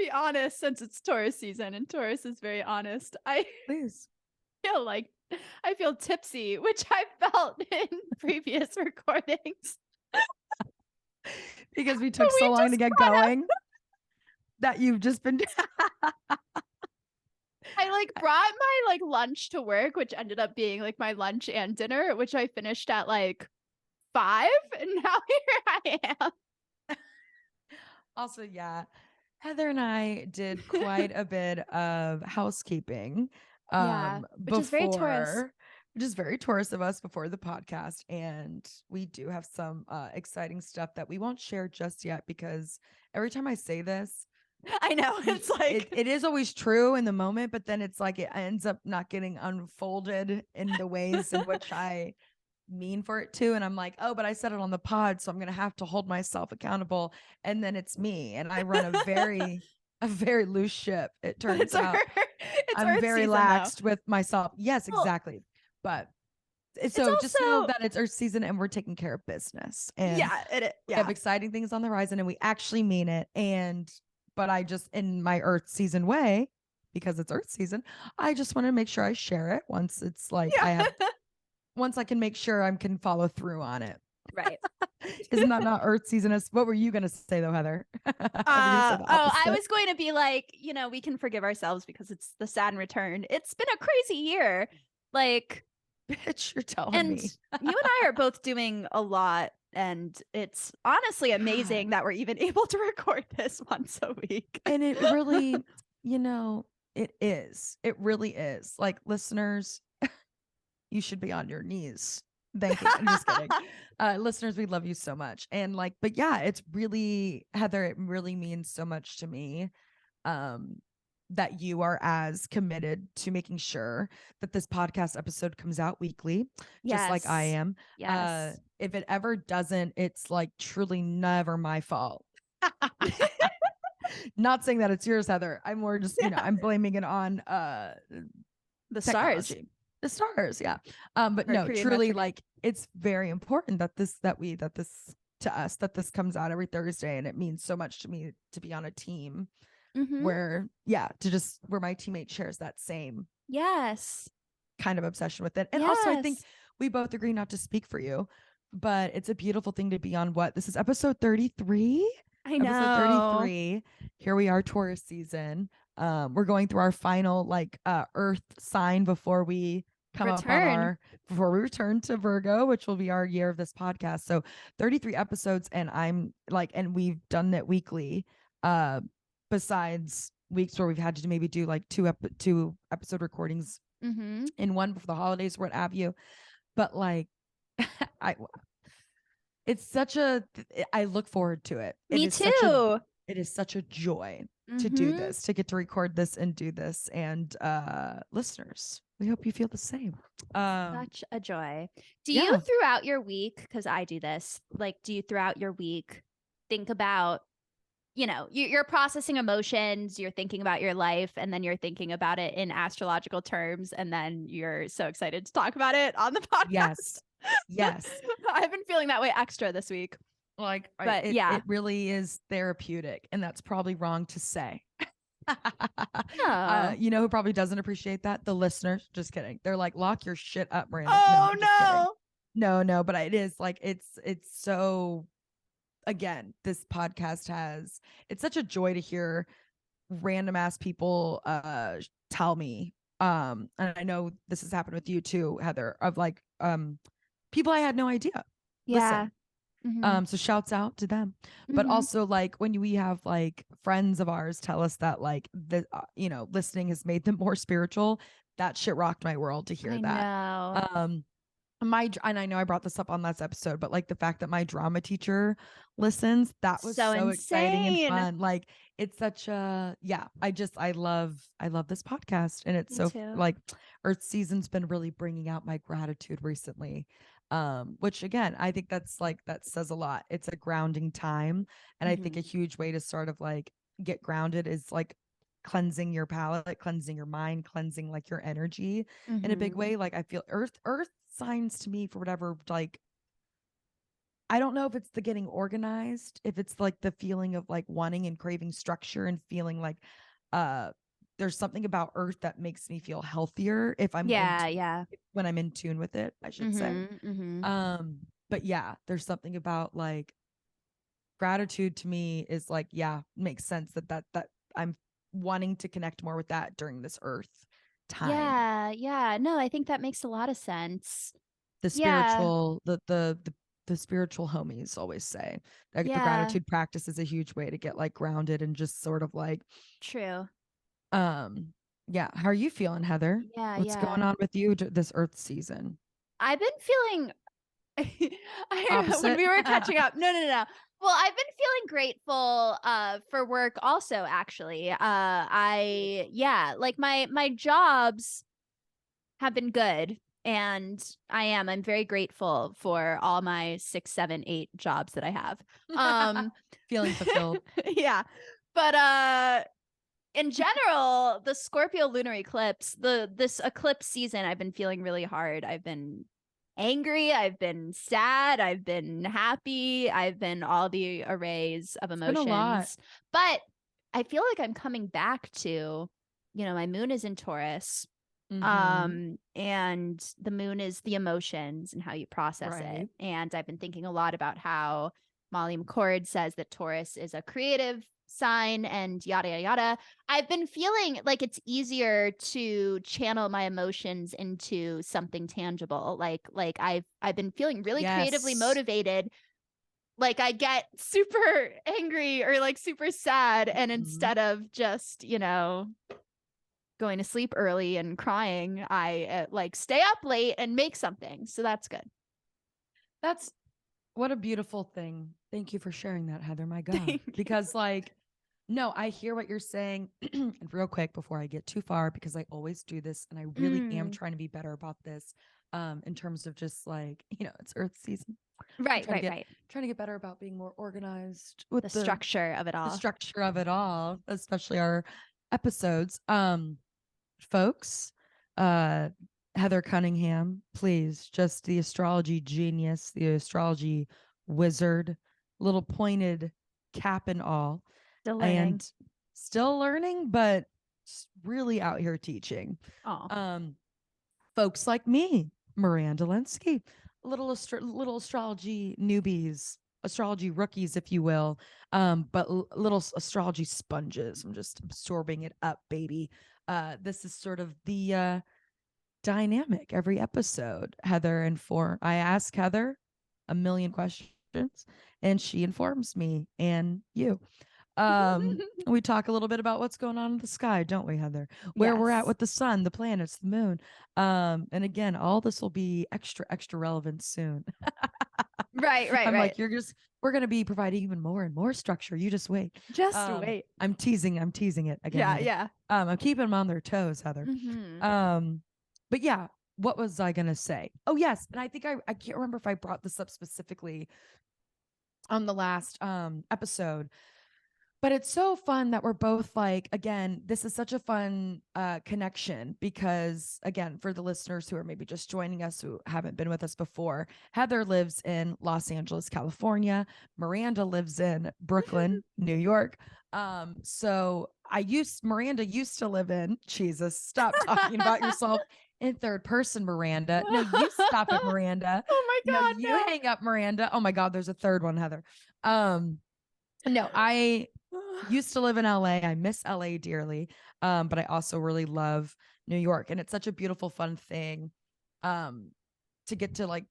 be honest, since it's Taurus season and Taurus is very honest. Please. I feel tipsy, which I felt in previous recordings. Because we took so long to get going that you've just been. I brought my lunch to work, which ended up being my lunch and dinner, which I finished at 5, and now here I am. Also, yeah, Heather and I did quite a bit of housekeeping. Which is very Taurus. Which is very Taurus of us before the podcast. And we do have some exciting stuff that we won't share just yet, because every time I say this, I know it's it is always true in the moment, but then it's it ends up not getting unfolded in the ways in which I mean for it to. And I'm like, oh, but I said it on the pod, so I'm gonna have to hold myself accountable. And then it's me, and I run a very loose ship, it turns out. I'm very laxed with myself. Yes, exactly. But so just know that it's Earth season and we're taking care of business. And we have exciting things on the horizon, and we actually mean it. But I just, in my Earth season way, because it's Earth season, I just want to make sure I share it once it's once I can make sure I can follow through on it. Right. Isn't that not Earth season? What were you going to say though, Heather? I was going to be we can forgive ourselves because it's the Saturn return. It's been a crazy year. Bitch, you're telling me. You and I are both doing a lot, and it's honestly amazing that we're even able to record this once a week. And it really, it is. It really is. Listeners, you should be on your knees. Thank you. I'm just kidding. Listeners, we love you so much. And but yeah, it's really, Heather, it really means so much to me. That you are as committed to making sure that this podcast episode comes out weekly, just like I am. Yes. If it ever doesn't, it's truly never my fault. Not saying that it's yours, Heather. I'm more just, I'm blaming it on the technology. stars. The stars, yeah. But no, truly, it's very important that this comes out every Thursday, and it means so much to me to be on a team. Mm-hmm. Where my teammate shares that same kind of obsession with it. And also, I think we both agree, not to speak for you, but it's a beautiful thing to be on. This is episode 33. I know. Episode 33. Here we are, Taurus season. We're going through our final Earth sign before we before we return to Virgo, which will be our year of this podcast. So 33 episodes, and I'm and we've done it weekly. Besides weeks where we've had to maybe do two episode recordings in one before the holidays, what have you. But it's such I look forward to it. Me too. It is such a joy to do this, to get to record this and do this. And listeners, we hope you feel the same. Such a joy. Do you throughout your week, because I do this, do you throughout your week think about, you're processing emotions, you're thinking about your life, and then you're thinking about it in astrological terms, and then you're so excited to talk about it on the podcast? Yes. I've been feeling that way extra this week. It really is therapeutic, and that's probably wrong to say. Who probably doesn't appreciate that? The listeners. Just kidding. They're lock your shit up, Miranda. Oh, no, but it is it's so. Again, this podcast it's such a joy to hear random ass people tell me, and I know this has happened with you too, Heather, of people I had no idea. Listen. So shouts out to them. But also when we have friends of ours tell us that listening has made them more spiritual, that shit rocked my world to hear that. Know. And I know I brought this up on last episode, but the fact that my drama teacher listens, that was so exciting and fun. It's such a, I love this podcast, and it's Earth season's been really bringing out my gratitude recently. Which again, I think that says a lot. It's a grounding time. And I think a huge way to sort of get grounded is cleansing your palate, cleansing your mind, cleansing your energy in a big way. I feel earth signs to me, for whatever, I don't know if it's the getting organized, if it's like the feeling of like wanting and craving structure and feeling like uh there's something about earth that makes me feel healthier if I'm Yeah, yeah. when I'm in tune with it, I should say. Mm-hmm, mm-hmm. But yeah, there's something about like gratitude to me is like, yeah, makes sense that I'm wanting to connect more with that during this earth time. Yeah, yeah. No, I think that makes a lot of sense. The Yeah, spiritual, the spiritual homies always say like the yeah. gratitude practice is a huge way to get like grounded and just sort of like True. um yeah. How are you feeling, Heather? Yeah, What's yeah. going on with you this earth season? I've been feeling when Opposite. we were catching up. No, no, no. Well, I've been feeling grateful for work also actually. I yeah, like my jobs have been good and I'm very grateful for all my 6, 7, 8 jobs that I have. Um Feeling fulfilled. yeah. But in general, the Scorpio lunar eclipse, this eclipse season, I've been feeling really hard. I've been angry, I've been sad, I've been happy, I've been all the arrays of It's been a lot. emotions. But I feel like I'm coming back to, my moon is in Taurus. Mm-hmm. And the moon is the emotions and how you process it. Right. And I've been thinking a lot about how Molly McCord says that Taurus is a creative sign and yada yada yada. I've been feeling like it's easier to channel my emotions into something tangible. Like I've been feeling really creatively Yes. motivated. Like I get super angry or like super sad, and Mhm. instead of just, going to sleep early and crying, I like stay up late and make something. So that's good. That's what a beautiful thing. Thank you for sharing that, Heather. My God. Thank you. Because, like, no, I hear what you're saying. And real quick before I get too far, because I always do this and I really am Mm, trying to be better about this. In terms of just like, it's Earth season. I'm right, right, right. trying to get better about being more organized with The structure of it the all. structure of it all, especially our episodes. Folks, uh Heather Cunningham, please, just the astrology genius, the astrology wizard, little pointed cap and all, Still learning. and still learning, but really out here teaching. Oh, Um, Folks like me, Miranda Linsky, little astrology newbies, astrology rookies, if you will, but little astrology sponges. I'm just absorbing it up, baby. This is sort of the dynamic every episode. Heather I ask Heather a million questions, and she informs me and you. We talk a little bit about what's going on in the sky, don't we, Heather? Where we're at yes. with the sun, the planets, the moon. And again, all this will be extra relevant soon. Right, right, I'm right. like, we're gonna be providing even more and more structure. You just wait. Just wait. I'm teasing it again, Yeah, Heather. yeah. I'm keeping them on their toes, Heather. Mm-hmm. But yeah, what was I gonna say? Oh yes, and I think I can't remember if I brought this up specifically on the last episode, but it's so fun that we're both like, again, this is such a fun connection because, again, for the listeners who are maybe just joining us who haven't been with us before, Heather lives in Los Angeles, California. Miranda lives in Brooklyn, New York. So Miranda used to live in, Jesus, stop talking about yourself in third person, Miranda. No, you stop it, Miranda. Oh my No, God, you hang up, Miranda. Oh my God, there's a third one, Heather. No, I no. used to live in LA. I miss LA dearly. But I also really love New York. And it's such a beautiful, fun thing to get to like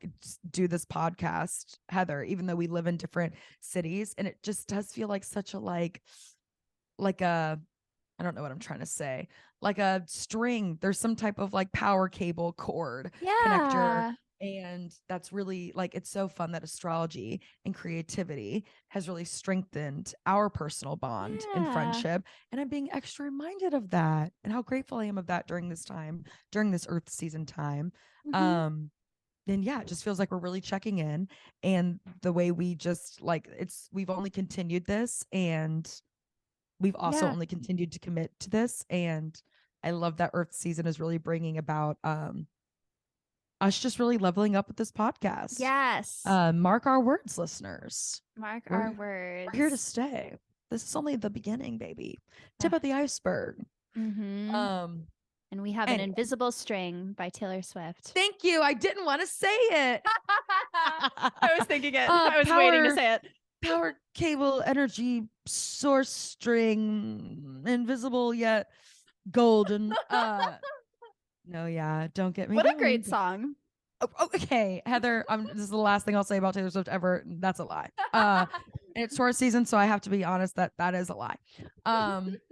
do this podcast, Heather, even though we live in different cities. And it just does feel like such a like a I don't know what I'm trying to say. Like a string. There's some type of like power cable cord connector. Yeah. And that's really like, it's so fun that astrology and creativity has really strengthened our personal bond and Yeah. friendship. And I'm being extra reminded of that and how grateful I am of that during this time, during this Earth season time. Mm-hmm. Um, then yeah, it just feels like we're really checking in. And the way we just like we've only continued this and we've also Yeah. only continued to commit to this. And I love that Earth season is really bringing about us just really leveling up with this podcast. Yes. Mark our words, listeners. Mark our words. We're here to stay. This is only the beginning, baby. Tip of the iceberg. And we have an invisible string by Taylor Swift. Thank you. I didn't want to say it. I was thinking it. I was waiting to say it. Power cable energy source string, invisible yet golden. No, yeah, don't get me. What a great song. Oh, okay, Heather. This is the last thing I'll say about Taylor Swift ever. That's a lie. And it's Taurus season, so I have to be honest that is a lie.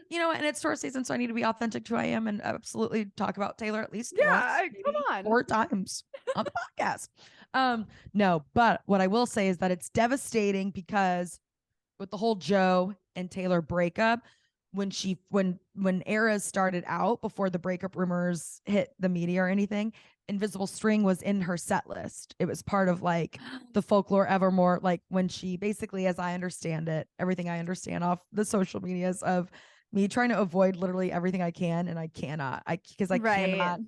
You know, and it's Taurus season, so I need to be authentic to who I am and absolutely talk about Taylor at least once, come on, 4 times on the podcast. No, but what I will say is that it's devastating because with the whole Joe and Taylor breakup, when eras started out before the breakup rumors hit the media or anything, Invisible String was in her set list. It was part of like the Folklore Evermore, like when she basically, as I understand it, everything I understand off the social medias of me trying to avoid literally everything I can, and I cannot, because I cannot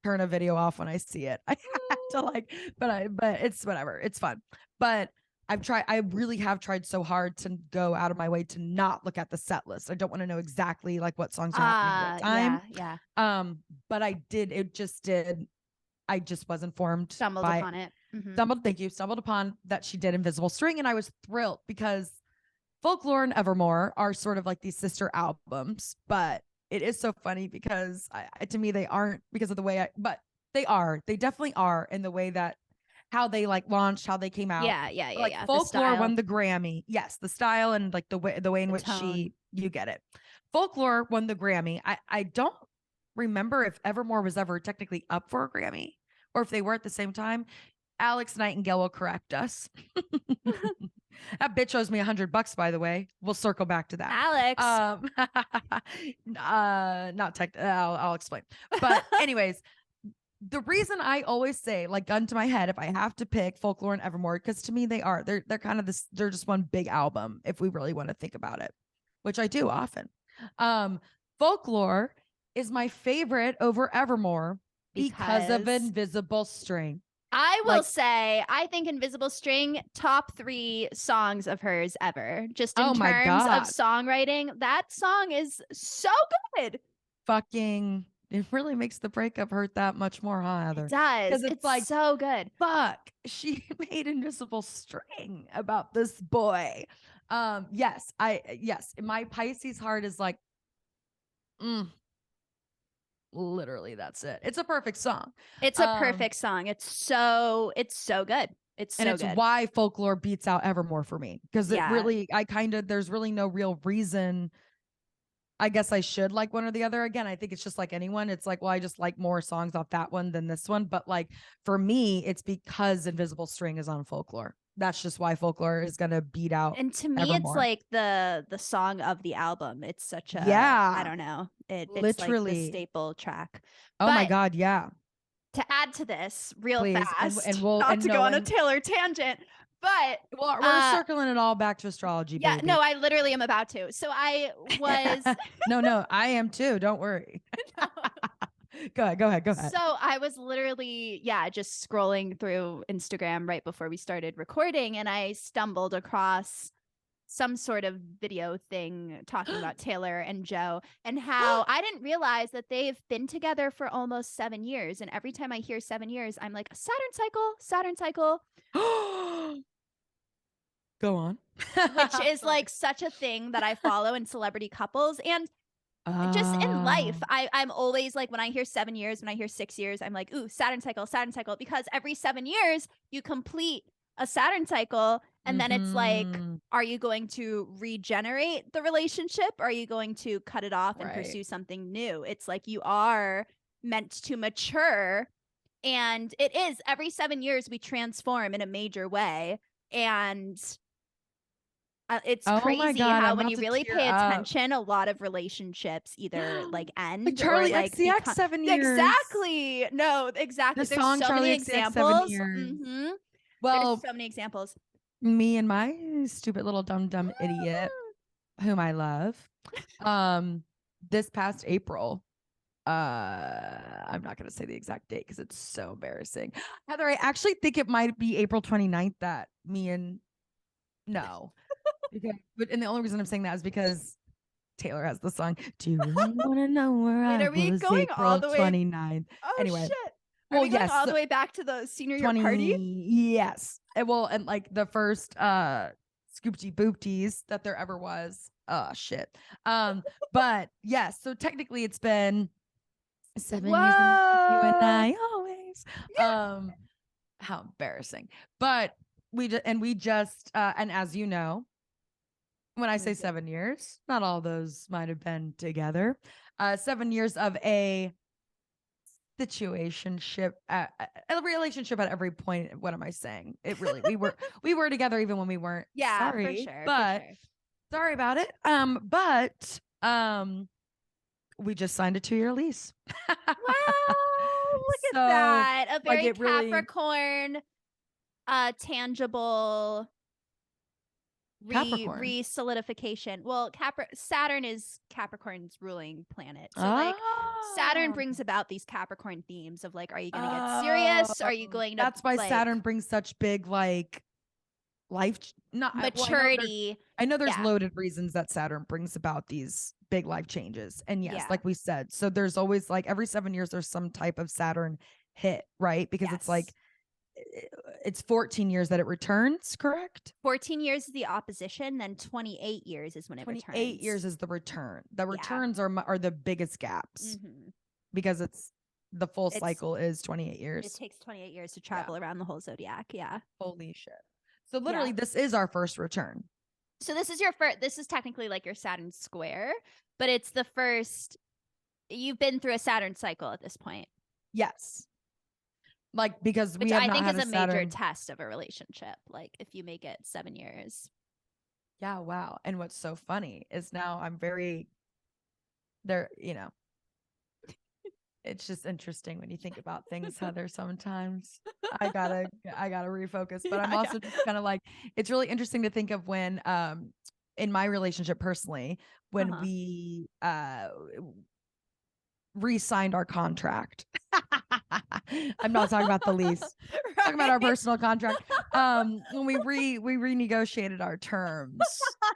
turn a video off when I see it. I have to like, but it's whatever. It's fun. But I really have tried so hard to go out of my way to not look at the set list. I don't want to know exactly like what songs are happening at what time. Yeah. But I just was informed. Stumbled upon it. Stumbled upon that she did Invisible String. And I was thrilled because Folklore and Evermore are sort of like these sister albums, but it is so funny because to me, they aren't because of the way but they definitely are in the way that how they like launched, how they came out. Yeah. Like Folklore won the Grammy. Yes. The style and like the way in which you get it. Folklore won the Grammy. I don't remember if Evermore was ever technically up for a Grammy or if they were at the same time. Alex Nightingale will correct us. That bitch owes me $100, by the way. We'll circle back to that. Alex. Not tech. I'll explain. But anyways, the reason I always say, like, gun to my head, if I have to pick Folklore and Evermore, because to me they're kind of this. They're just one big album if we really want to think about it, which I do often. Folklore is my favorite over Evermore because of Invisible String. I will say, I think Invisible String, top 3 songs of hers ever. Just in terms of songwriting, that song is so good. Fucking, it really makes the breakup hurt that much more, huh, Heather? It does. Because it's like so good. Fuck, she made Invisible String about this boy. Yes, my Pisces heart is like, literally that's it. It's a perfect song. It's a perfect song. It's so good. It's why Folklore beats out Evermore for me, because it really, there's really no real reason. I guess I should like one or the other. Again, I think it's just like anyone. It's like, well, I just like more songs off that one than this one. But like for me, it's because Invisible String is on Folklore. That's just why Folklore is gonna beat out. And to me, Evermore. It's like the song of the album. It's such a I don't know. It's literally like the staple track. Oh my God, yeah. To add to this real fast, and we'll not to go on a Taylor tangent, but we're circling it all back to astrology. Yeah, baby. no, I literally am about to. So I was no, I am too. Don't worry. Go ahead. So I was literally, just scrolling through Instagram right before we started recording, and I stumbled across some sort of video thing talking about Taylor and Joe and how I didn't realize that they've been together for almost 7 years. And every time I hear 7 years, I'm like, Saturn cycle. Go on. Which is like such a thing that I follow in celebrity couples. And just in life, I'm always like, when I hear 7 years, when I hear 6 years, I'm like, ooh, Saturn cycle, because every 7 years you complete a Saturn cycle. And then it's like, are you going to regenerate the relationship? Or are you going to cut it off and pursue something new? It's like you are meant to mature. And it is every 7 years we transform in a major way. And it's crazy how when you really pay attention, a lot of relationships either like end like Charlie or like XCX 7 years. Exactly. No, exactly. The song There's so Charlie many XCX examples. 7 years. Well, there's so many examples. Me and my stupid little dumb idiot, whom I love, this past April, I'm not gonna say the exact date because it's so embarrassing. Heather, I actually think it might be April 29th that me and no. And the only reason I'm saying that is because Taylor has the song. Do you really want to know where Wait, I are we was going all April the way? 29th? Oh Anyway. shit. Are Well, we going yes. all the way back to the senior year 20, party? yes. And like the first scoopty boopties that there ever was. Oh shit. But yes, so technically it's been 7 years and you and I always. How embarrassing. But we just and as you know, when I say 7 years, not all those might have been together. 7 years of a situationship, a relationship at every point. What am I saying? It really, we were together even when we weren't. Yeah, Sorry, for sure. but sorry about it. But we just signed a 2-year lease. Wow, look So, at that. A very it really- Capricorn, tangible Capricorn. re-solidification. Well, Saturn is Capricorn's ruling planet. So like Saturn brings about these Capricorn themes of like, are you going to get serious? Are you going to That's why like, Saturn brings such big like life not maturity. I know there's loaded reasons that Saturn brings about these big life changes. And yes, like we said, so there's always like every 7 years there's some type of Saturn hit, right? Because it's like it's 14 years that it returns, correct? 14 years is the opposition, then 28 years is when it returns. 28 years is the return. The returns are the biggest gaps because it's the full cycle is 28 years. It takes 28 years to travel around the whole zodiac. Yeah. Holy shit. So literally this is our first return. So this is your first, this is technically like your Saturn square, but it's the first, you've been through a Saturn cycle at this point. Yes. Like, because which we have I not think had is a Saturn... major test of a relationship. Like if you make it 7 years. Yeah. Wow. And what's so funny is now I'm very there, you know, it's just interesting when you think about things, Heather, sometimes I gotta refocus, but I'm also just kind of like, it's really interesting to think of when, in my relationship personally, when we, re-signed our contract. I'm not talking about the lease. I'm talking about our personal contract. When we renegotiated our terms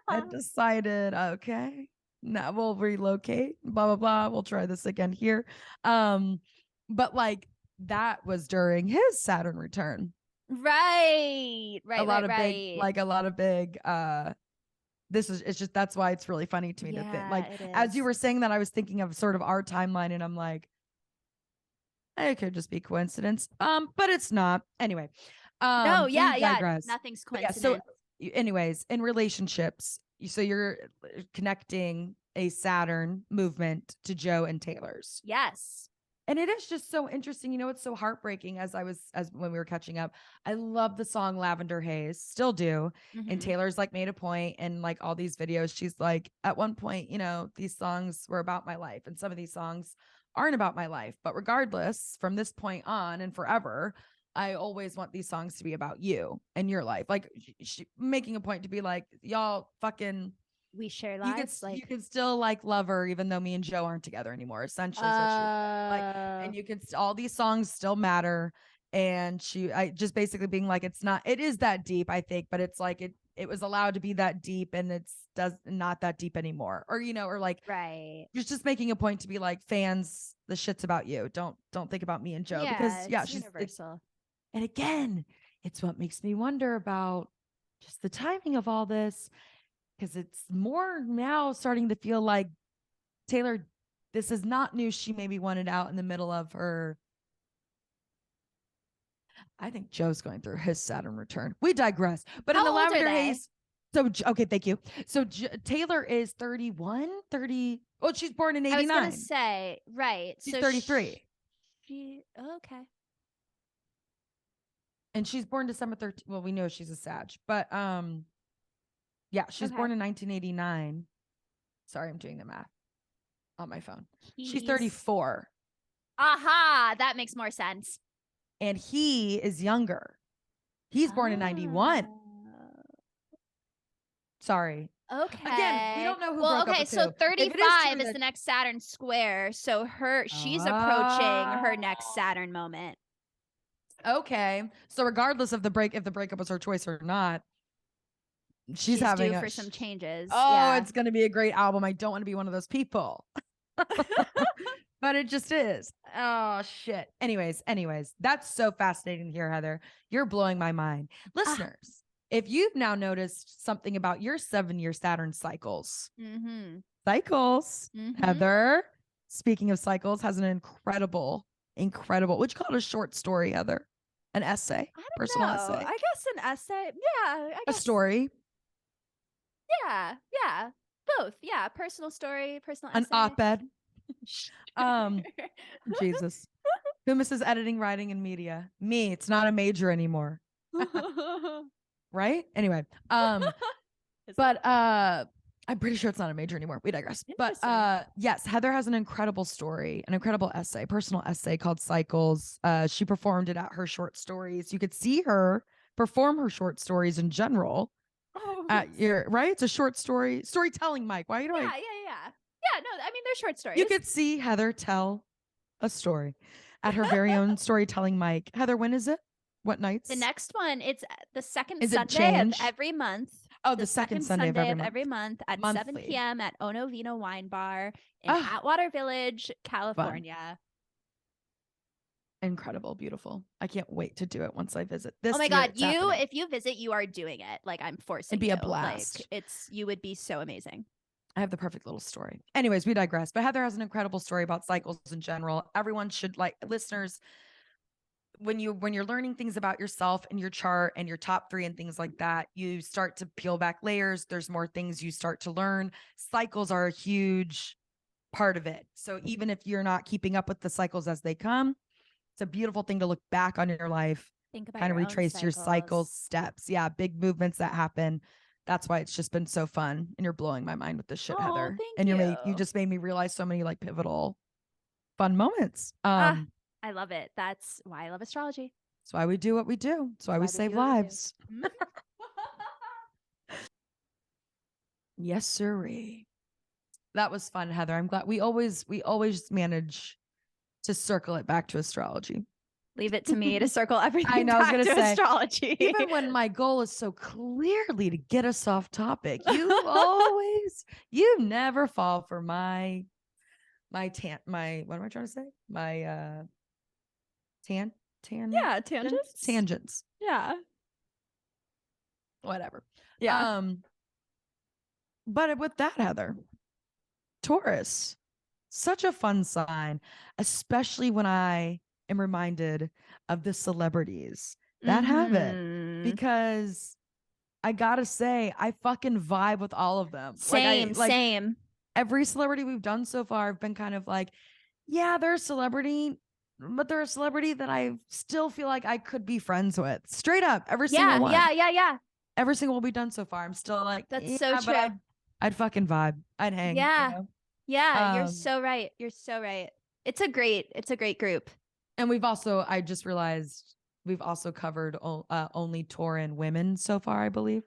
and decided, okay, now we'll relocate, blah blah blah. We'll try this again here. But like that was during his Saturn return. Right. A lot of big it's just that's why it's really funny to me to think, like, as you were saying that, I was thinking of sort of our timeline and I'm like, it could just be coincidence, but it's not. Anyway, no, nothing's coincidence. So anyways, in relationships, so you're connecting a Saturn movement to Joe and Taylor's. Yes. And it is just so interesting. You know, it's so heartbreaking as when we were catching up. I love the song Lavender Haze, still do. And Taylor's like made a point and like all these videos, she's like, at one point, you know, these songs were about my life and some of these songs aren't about my life. But regardless, from this point on and forever, I always want these songs to be about you and your life. Like she making a point to be like, y'all fucking... we share lives. You can still like love her even though me and Joe aren't together anymore. Essentially, and you can all these songs still matter. And I just basically being like, it is that deep, I think, but it's like it was allowed to be that deep, and it's not that deep anymore, or or like you're just making a point to be like, fans, the shit's about you. Don't think about me and Joe because she's universal. And again, it's what makes me wonder about just the timing of all this. Because it's more now starting to feel like Taylor, this is not news she maybe wanted out in the middle of her. I think Joe's going through his Saturn return. We digress. But in the Lavender Haze. So, okay, thank you. So Taylor is 31, 30. Oh, she's born in 89. I was going to say, right. She's 33. Okay. And she's born December 13th. Well, we know she's a Sag, but yeah, she's born in 1989. Sorry, I'm doing the math on my phone. She's 34. Aha, that makes more sense. And he is younger. He's born in 91. Sorry, Okay. Again, we don't know who well, broke up okay, with so who. If it 35 is true the next Saturn square. So she's approaching her next Saturn moment. Okay. So regardless of if the breakup was her choice or not, she's due having for some changes. Oh, it's going to be a great album. I don't want to be one of those people. But it just is. Oh shit. Anyways, that's so fascinating to hear, Heather. You're blowing my mind. Listeners, if you've now noticed something about your 7-year Saturn cycles, Heather, speaking of cycles, has an incredible, would you call it a short story, Heather? An essay? I don't Personal know. essay? I guess an essay. Yeah. I guess. A story? Yeah. Yeah. Both. Yeah. Personal story, personal An essay. op-ed? Jesus. Who misses editing, writing, and media? Me. It's not a major anymore. Right? Anyway. But I'm pretty sure it's not a major anymore. We digress. But yes, Heather has an incredible story, an incredible essay, personal essay called Cycles. She performed it at her short stories. You could see her perform her short stories in general. At your right? It's a short storytelling mic. Why you doing? Yeah. Yeah, no, I mean they're short stories. You could see Heather tell a story at her very own storytelling mic. Heather, when is it? What nights? The next one, it's the second Is it Sunday of changed? every month. Oh, the second Sunday of every month at Monthly. 7 p.m. at Ono Vino Wine Bar in Ah, Atwater Village, California. Incredible, beautiful. I can't wait to do it once I visit. This Oh my year God, it's happening. if you visit, you are doing it. Like I'm forcing It'd be you. a blast. Like you would be so amazing. I have the perfect little story. Anyways, we digress. But Heather has an incredible story about cycles in general. Everyone should, like, listeners, when you're learning things about yourself and your chart and your top 3 and things like that, you start to peel back layers. There's more things you start to learn. Cycles are a huge part of it. So even if you're not keeping up with the cycles as they come, it's a beautiful thing to look back on your life, think about kind of retrace your cycle steps. Yeah, big movements that happen. That's why it's just been so fun. And you're blowing my mind with this shit, Heather. Thank And you just made me realize so many like pivotal fun moments. I love it. That's why I love astrology. That's why we do what we do. That's why we save lives. Yes, sirree. That was fun, Heather. I'm glad we always manage to circle it back to astrology. Leave it to me to circle everything I was back to say, astrology. Even when my goal is so clearly to get us off topic, you never fall for my what am I trying to say? My tangents. Yeah. Whatever. Yeah. But with that, Heather, Taurus, such a fun sign, especially when I am reminded of the celebrities that have it, because I gotta say, I fucking vibe with all of them. Same. Every celebrity we've done so far, I've been kind of like, yeah, they're a celebrity, but they're a celebrity that I still feel like I could be friends with. Straight up, every single one. Yeah. Every single one we've done so far, I'm still like, that's so true. But I'd fucking vibe. I'd hang. Yeah. You know? Yeah, you're so right. It's a great group. And I just realized we've also covered only Tauran women so far, I believe.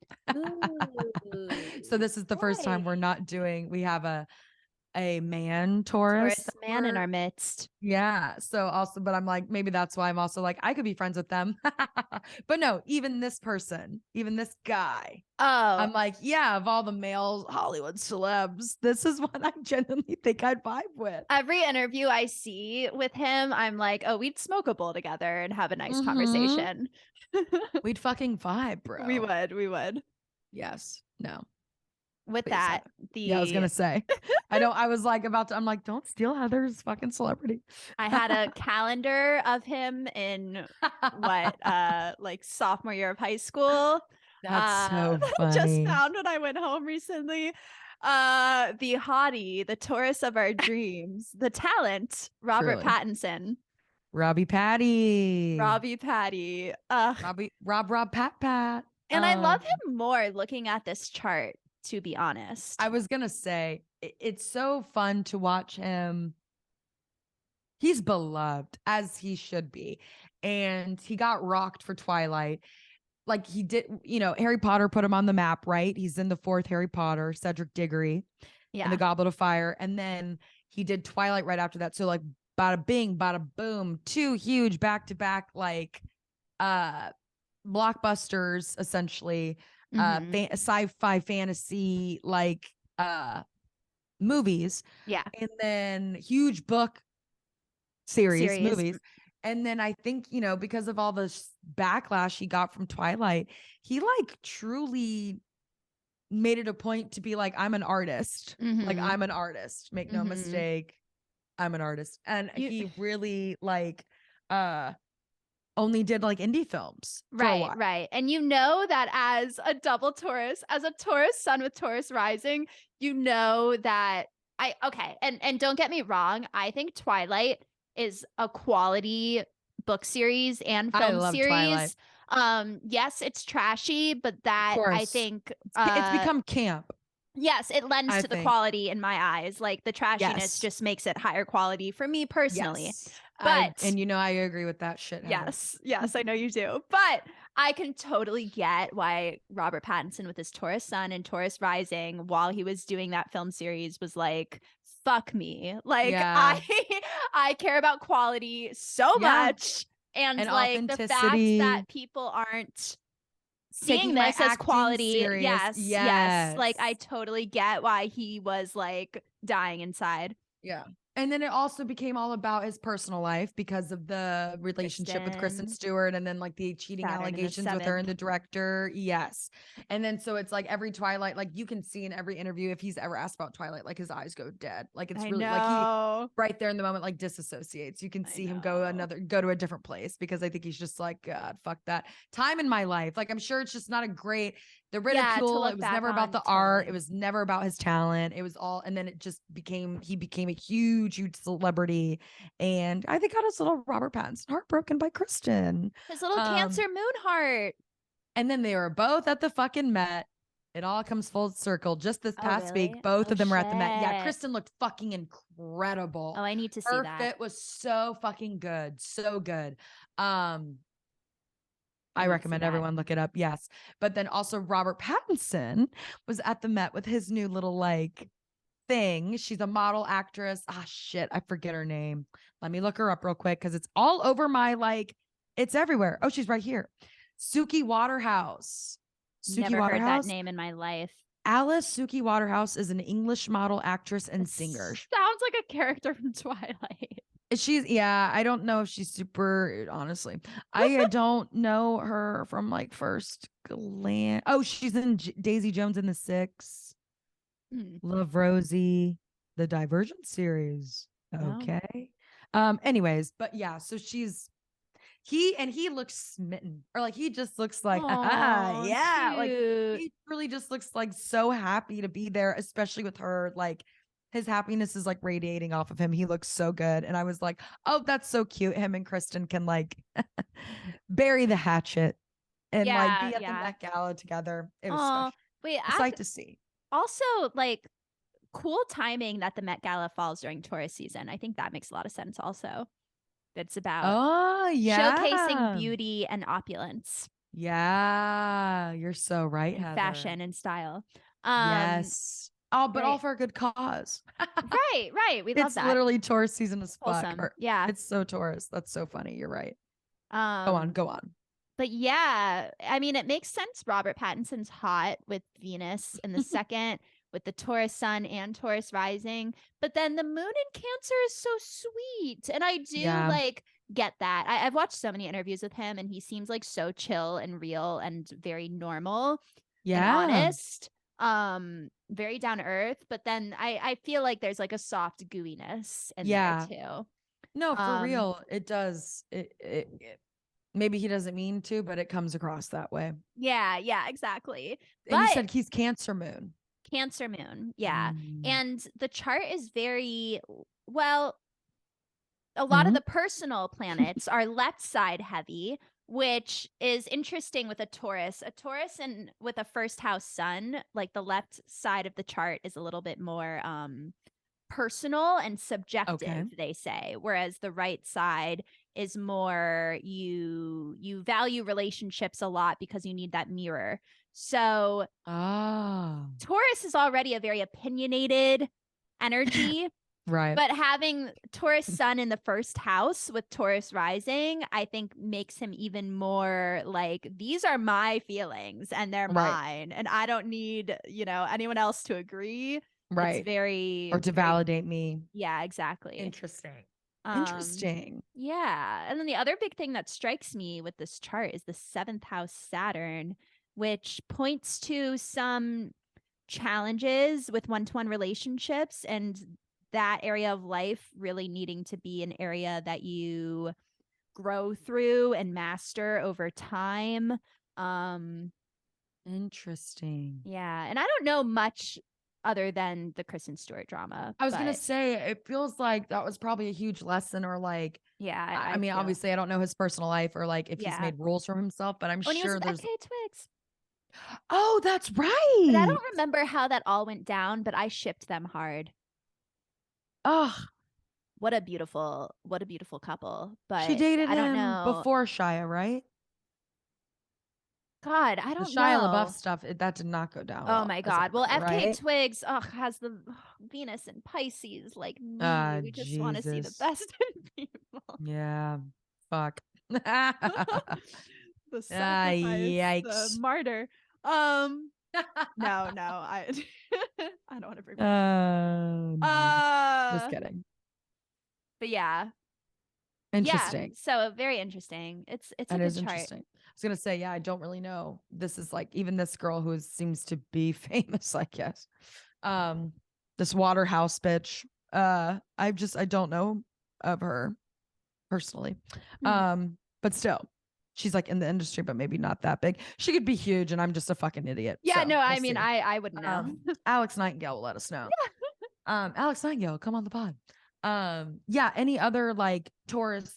So this is the first time we have a man Taurus man in our midst. Yeah. So also, but I'm like, maybe that's why I'm also like, I could be friends with them. But no, even this guy. Oh, I'm like, yeah, of all the male Hollywood celebs, this is what I genuinely think I'd vibe with. Every interview I see with him, I'm like, oh, we'd smoke a bowl together and have a nice conversation. We'd fucking vibe, bro. We would. Yes. No. With that, I was gonna say, I was like I'm like, don't steal Heather's fucking celebrity. I had a calendar of him in like sophomore year of high school. That's so funny. Just found when I went home recently. The hottie, the Taurus of our dreams, the talent, Robert Pattinson. Robbie Patty. Rob Pat. And I love him more looking at this chart, to be honest. I was gonna say, it's so fun to watch him. He's beloved, as he should be. And he got rocked for Twilight. like he did, Harry Potter put him on the map, right? He's in the fourth Harry Potter, Cedric Diggory in the Goblet of Fire. And then he did Twilight right after that. So like bada bing, bada boom, two huge back-to-back like blockbusters, essentially, sci-fi fantasy like movies. Yeah. And then huge book series movies. And then I think, because of all the backlash he got from Twilight, he like truly made it a point to be like, I'm an artist. Like, I'm an artist. Make no mistake. I'm an artist. And he really like only did like indie films. Right. And that as a double Taurus, as a Taurus sun with Taurus rising, that and don't get me wrong, I think Twilight is a quality book series and film series. Twilight. Yes, it's trashy, but that I think it's become camp. Yes, it lends to the quality in my eyes. Like the trashiness just makes it higher quality for me personally. Yes. But I agree with that shit. Yes, I know you do. But I can totally get why Robert Pattinson with his Taurus sun and Taurus rising while he was doing that film series was like, fuck me. Like I care about quality so much. And like the fact that people aren't seeing this as quality. Yes. Like I totally get why he was like dying inside. Yeah. And then it also became all about his personal life because of the relationship with Kristen Stewart and then like the cheating allegations with her and the director. Yes. And then so it's like every Twilight, like you can see in every interview, if he's ever asked about Twilight, like his eyes go dead. Like it's really like he right there in the moment, like disassociates. You can see him go to a different place because I think he's just like, God, fuck that time in my life. Like I'm sure it's just not a great, the ridicule, it was never about the art. It was never about his talent. It was all, and then it just he became a huge celebrity. And I think got his little Robert Pattinson heartbroken by Kristen. His little Cancer moon heart. And then they were both at the fucking Met. It all comes full circle. Just this past week, both of them were at the Met. Yeah, Kristen looked fucking incredible. Oh, I need to see that. Her fit was so fucking good. So good. I recommend everyone look it up. Yes. But then also Robert Pattinson was at the Met with his new little like thing. She's a model actress. Ah, shit. I forget her name. Let me look her up real quick because it's all over my like, it's everywhere. Oh, she's right here. Suki Waterhouse. Never heard that name in my life. Alice Suki Waterhouse is an English model, actress, and singer. Sounds like a character from Twilight. I don't know if she's super, honestly. I don't know her from like first glance. Oh, she's in Daisy Jones and the Six. Love Rosie, the Divergent series. Okay. Anyways, but yeah, so he looks smitten, or like he just looks like yeah, cute. Like he really just looks like so happy to be there, especially with her. Like his happiness is like radiating off of him. He looks so good. And I was like, oh, that's so cute. Him and Kristen can like bury the hatchet and like be at the Met Gala together. It was special. Wait, a sight to see. Also, like cool timing that the Met Gala falls during Taurus season. I think that makes a lot of sense also. It's about showcasing beauty and opulence. Yeah, you're so right, and Heather. Fashion and style. Yes. Oh, but all for a good cause. Right. We love that. It's literally Taurus season as fuck. Yeah. It's so Taurus. That's so funny. You're right. Go on. But yeah, I mean, it makes sense. Robert Pattinson's hot with Venus in the second, with the Taurus sun and Taurus rising. But then the moon in Cancer is so sweet. And I do like get that. I've watched so many interviews with him and he seems like so chill and real and very normal and honest. Very down to earth. But then I feel like there's like a soft gooiness in there too. No, for real. It does. It maybe he doesn't mean to, but it comes across that way. Yeah, exactly. And you said he's Cancer moon. Cancer moon. Yeah. And the chart is very well, a lot of the personal planets are left side heavy, which is interesting with a Taurus. A Taurus and with a first house sun, like the left side of the chart is a little bit more personal and subjective, Okay. they say, whereas the right side is more you value relationships a lot because you need that mirror. So Taurus is already a very opinionated energy. Right. But having Taurus sun in the first house with Taurus rising, I think makes him even more like, these are my feelings and they're mine. And I don't need, anyone else to agree. Right. It's very, or to very, validate me. yeah, exactly. Interesting. Interesting. Yeah. And then the other big thing that strikes me with this chart is the 7th house Saturn, which points to some challenges with one-to-one relationships and that area of life really needing to be an area that you grow through and master over time. Interesting. Yeah. And I don't know much other than the Kristen Stewart drama. I was going to say, it feels like that was probably a huge lesson, or like, yeah, I mean, obviously I don't know his personal life or like if he's made rules for himself, but I'm when he was sure with there's. FK Twigs. Oh, that's right. But I don't remember how that all went down, but I shipped them hard. Oh, what a beautiful couple. But she dated I don't him know. before Shia, right? God, I don't the Shia know. LaBeouf stuff, that did not go down well. Oh my God. Well, FK right? Twigs has the Venus and Pisces like me. We just want to see the best in people. Yeah. Fuck. The sacrifice, yikes. the martyr. No, I I don't want to bring just kidding. But yeah. Interesting. Yeah, so very interesting. It's a good chart. Interesting. I was gonna say, yeah, I don't really know. This is like even this girl who seems to be famous, I guess. This Waterhouse bitch. I don't know of her personally. But still, she's like in the industry, but maybe not that big. She could be huge, and I'm just a fucking idiot. Yeah, so no, I mean, I wouldn't know. Alex Nightingale will let us know. Alex Nightingale, come on the pod. Yeah, any other like Taurus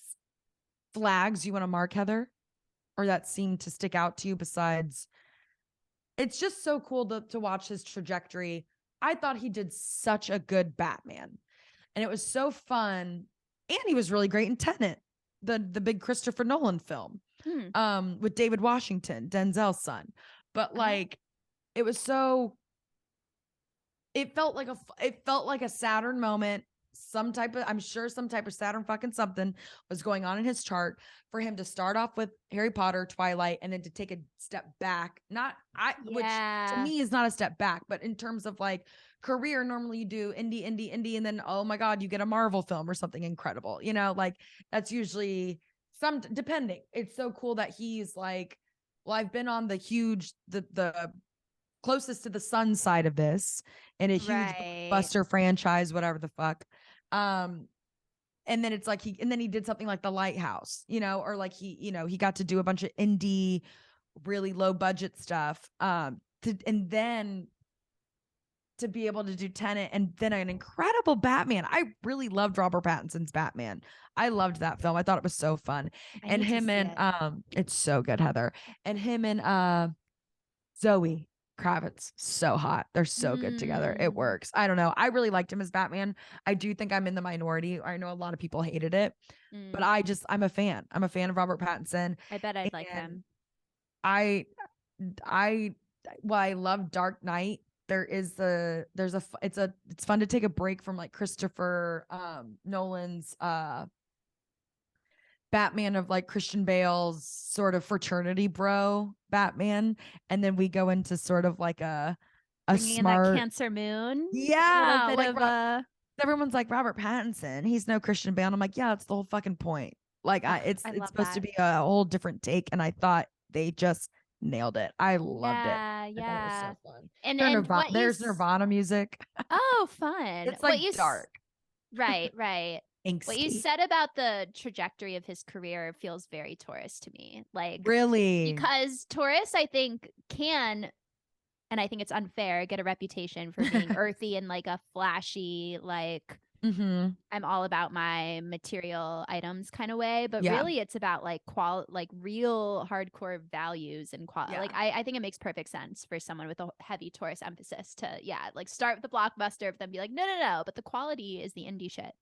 flags you want to mark, Heather, or that seem to stick out to you? Besides, it's just so cool to watch his trajectory. I thought he did such a good Batman, and it was so fun, and he was really great in Tenet, the big Christopher Nolan film, with David Washington, Denzel's son. But like, it was so. It felt like a Saturn moment. I'm sure some type of Saturn fucking something was going on in his chart for him to start off with Harry Potter, Twilight, and then to take a step back. Which to me is not a step back, but in terms of like career, normally you do indie, and then, oh my God, you get a Marvel film or something incredible. Like that's usually depending. It's so cool that he's like, well, I've been on the closest to the sun side of this in a huge buster franchise, whatever the fuck. And then it's like he did something like The Lighthouse, or like he got to do a bunch of indie, really low budget stuff. And then to be able to do Tenet and then an incredible Batman. I really loved Robert Pattinson's Batman. I loved that film. I thought it was so fun. And him and it's so good, Heather. And him and Zoe Kravitz, so hot. They're so good together. It works. I don't know. I really liked him as Batman. I do think I'm in the minority. I know a lot of people hated it, but I'm a fan. I'm a fan of Robert Pattinson. I bet I'd like him. I love Dark Knight. It's fun to take a break from like Christopher Nolan's Batman of like Christian Bale's sort of fraternity bro Batman, and then we go into sort of like a smart in that Cancer Moon. Yeah, like everyone's like Robert Pattinson. He's no Christian Bale. And I'm like, yeah, that's the whole fucking point. Like, it's supposed to be a whole different take, and I thought they just nailed it. I loved it. Yeah, it was so fun. And there's Nirvana music. Oh, fun! It's like dark. Right. Angsty. What you said about the trajectory of his career feels very Taurus to me. Like, really? Because Taurus, I think, can, and I think it's unfair, get a reputation for being earthy and like a flashy, like Mm-hmm. I'm all about my material items kind of way, but Yeah. really it's about like real hardcore values and Yeah. like I think it makes perfect sense for someone with a heavy Taurus emphasis to like start with the blockbuster but then be like no, but the quality is the indie shit.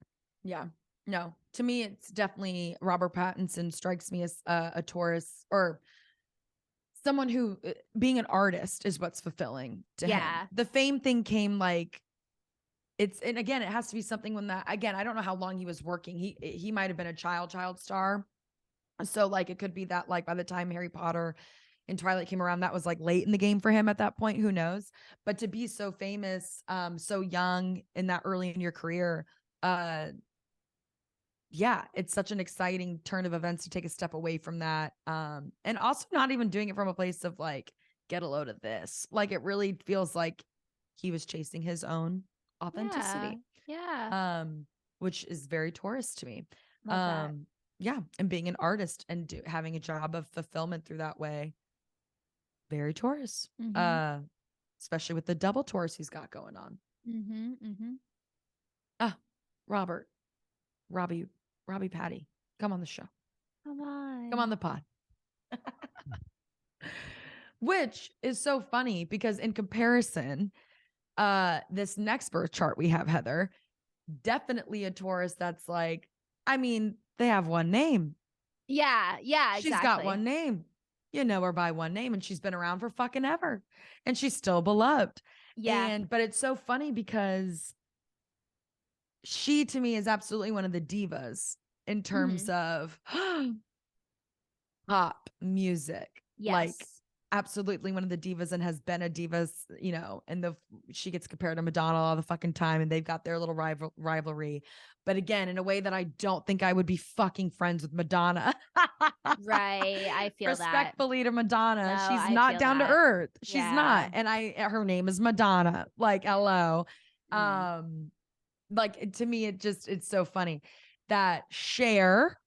Yeah. No, to me, it's definitely Robert Pattinson strikes me as a Taurus, or someone who being an artist is what's fulfilling to him. The fame thing came like and again, it has to be something when that, again, I don't know how long he was working. He might have been a child star. So like, it could be that like by the time Harry Potter and Twilight came around, that was like late in the game for him at that point, who knows? But to be so famous, so young in that early in your career, yeah, it's such an exciting turn of events to take a step away from that. And also not even doing it from a place of like, get a load of this. Like, it really feels like he was chasing his own authenticity. Yeah. Which is very Taurus to me. Love that. Yeah. And being an artist and having a job of fulfillment through that way. Very Taurus. Mm-hmm. Especially with the double Taurus he's got going on. Mm-hmm. Mm-hmm. Robbie Patty, come on the show. Come on. Come on the pod. Which is so funny because in comparison, this next birth chart we have, Heather, definitely a Taurus that's like, I mean, they have one name. Yeah, exactly. She's got one name. You know her by one name, and she's been around for fucking ever. And she's still beloved. Yeah. But it's so funny because she to me is absolutely one of the divas in terms of pop music. Yes. Like, absolutely one of the divas, and has been a divas, you know, and she gets compared to Madonna all the fucking time, and they've got their little rivalry. But again, in a way that I don't think I would be fucking friends with Madonna. Right. I feel respectfully to Madonna. No, She's I not feel down to that. earth. She's Yeah. not. And her name is Madonna. Like, hello. Like, to me, it's so funny that Cher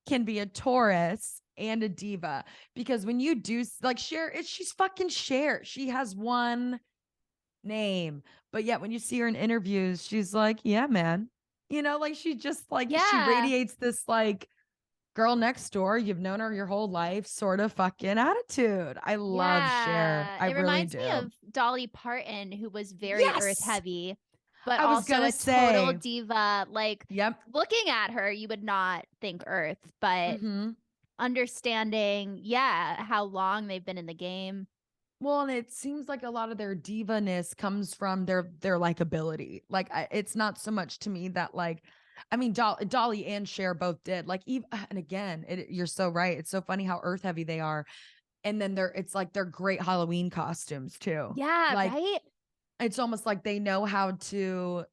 can be a Taurus and a diva, because when you do like Cher, she's fucking Cher. She has one name, but yet when you see her in interviews, she's like, yeah, man, you know, like she just like, she radiates this like girl next door, you've known her your whole life sort of fucking attitude. I love Cher. I it really reminds do. me of Dolly Parton, who was very earth heavy, but I was also gonna a say, total diva. Like, yep. Looking at her, you would not think earth, but understanding, how long they've been in the game. Well, and it seems like a lot of their diva-ness comes from their likability. Like, it's not so much to me that like, I mean, Dolly and Cher both did like, even, and again, you're so right. It's so funny how earth heavy they are, and then it's like they're great Halloween costumes too. Yeah, like, right. It's almost like they know how to.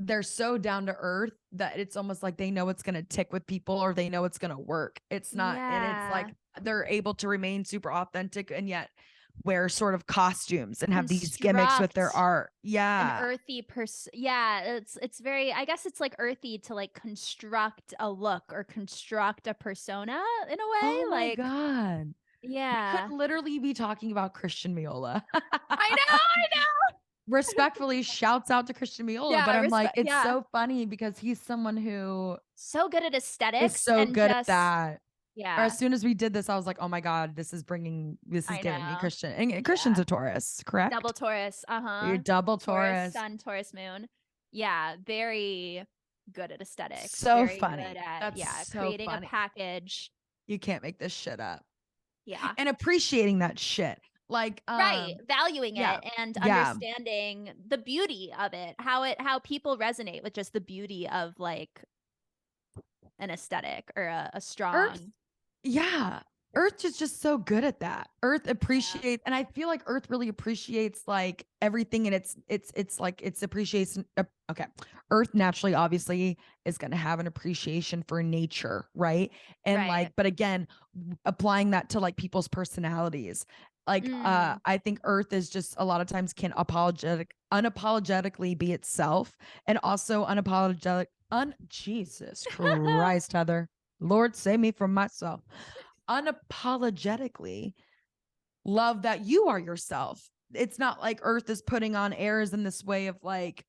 They're so down to earth that it's almost like they know it's going to tick with people, or they know it's going to work. It's not, and it's like they're able to remain super authentic and yet wear sort of costumes and have these gimmicks with their art. Yeah. An earthy it's very, I guess it's like earthy to like construct a look or construct a persona in a way. Oh my like God. Yeah. We could literally be talking about Christian Miola. I know. Respectfully, shouts out to Christian Miola, but I'm like, it's so funny because he's someone who so good at aesthetics. Is so and good just, at that. Yeah. Or as soon as we did this, I was like, oh my God, this is giving me Christian. And Christian's a Taurus, correct? Double Taurus. You're double Taurus. Sun, Taurus moon. Yeah. Very good at aesthetics. So very funny. Good at, That's so creating funny. a package. You can't make this shit up. Yeah. And appreciating that shit. Like, right. Valuing it and understanding the beauty of it. How people resonate with just the beauty of like an aesthetic or a strong Earth. Yeah. Earth is just so good at that. Earth appreciates, and I feel like Earth really appreciates like everything, and it's like it's appreciation. Okay, Earth naturally, obviously, is going to have an appreciation for nature, right? And like, but again, applying that to like people's personalities, like, I think Earth is just a lot of times can unapologetically be itself, and also Jesus Christ, Heather, Lord save me from myself. Unapologetically love that you are yourself. It's not like Earth is putting on airs in this way of like,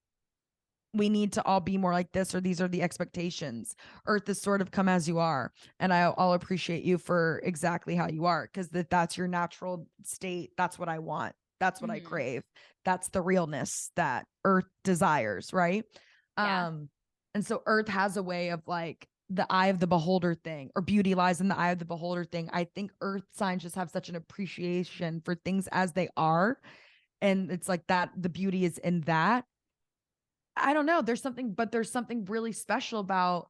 we need to all be more like this, or these are the expectations. Earth is sort of come as you are. And I'll appreciate you for exactly how you are, because that's your natural state. That's what I want. That's what I crave. That's the realness that Earth desires, right? Yeah. And so Earth has a way of like the eye of the beholder thing, or beauty lies in the eye of the beholder thing. I think Earth signs just have such an appreciation for things as they are. And it's like that the beauty is in that. I don't know. There's something really special about,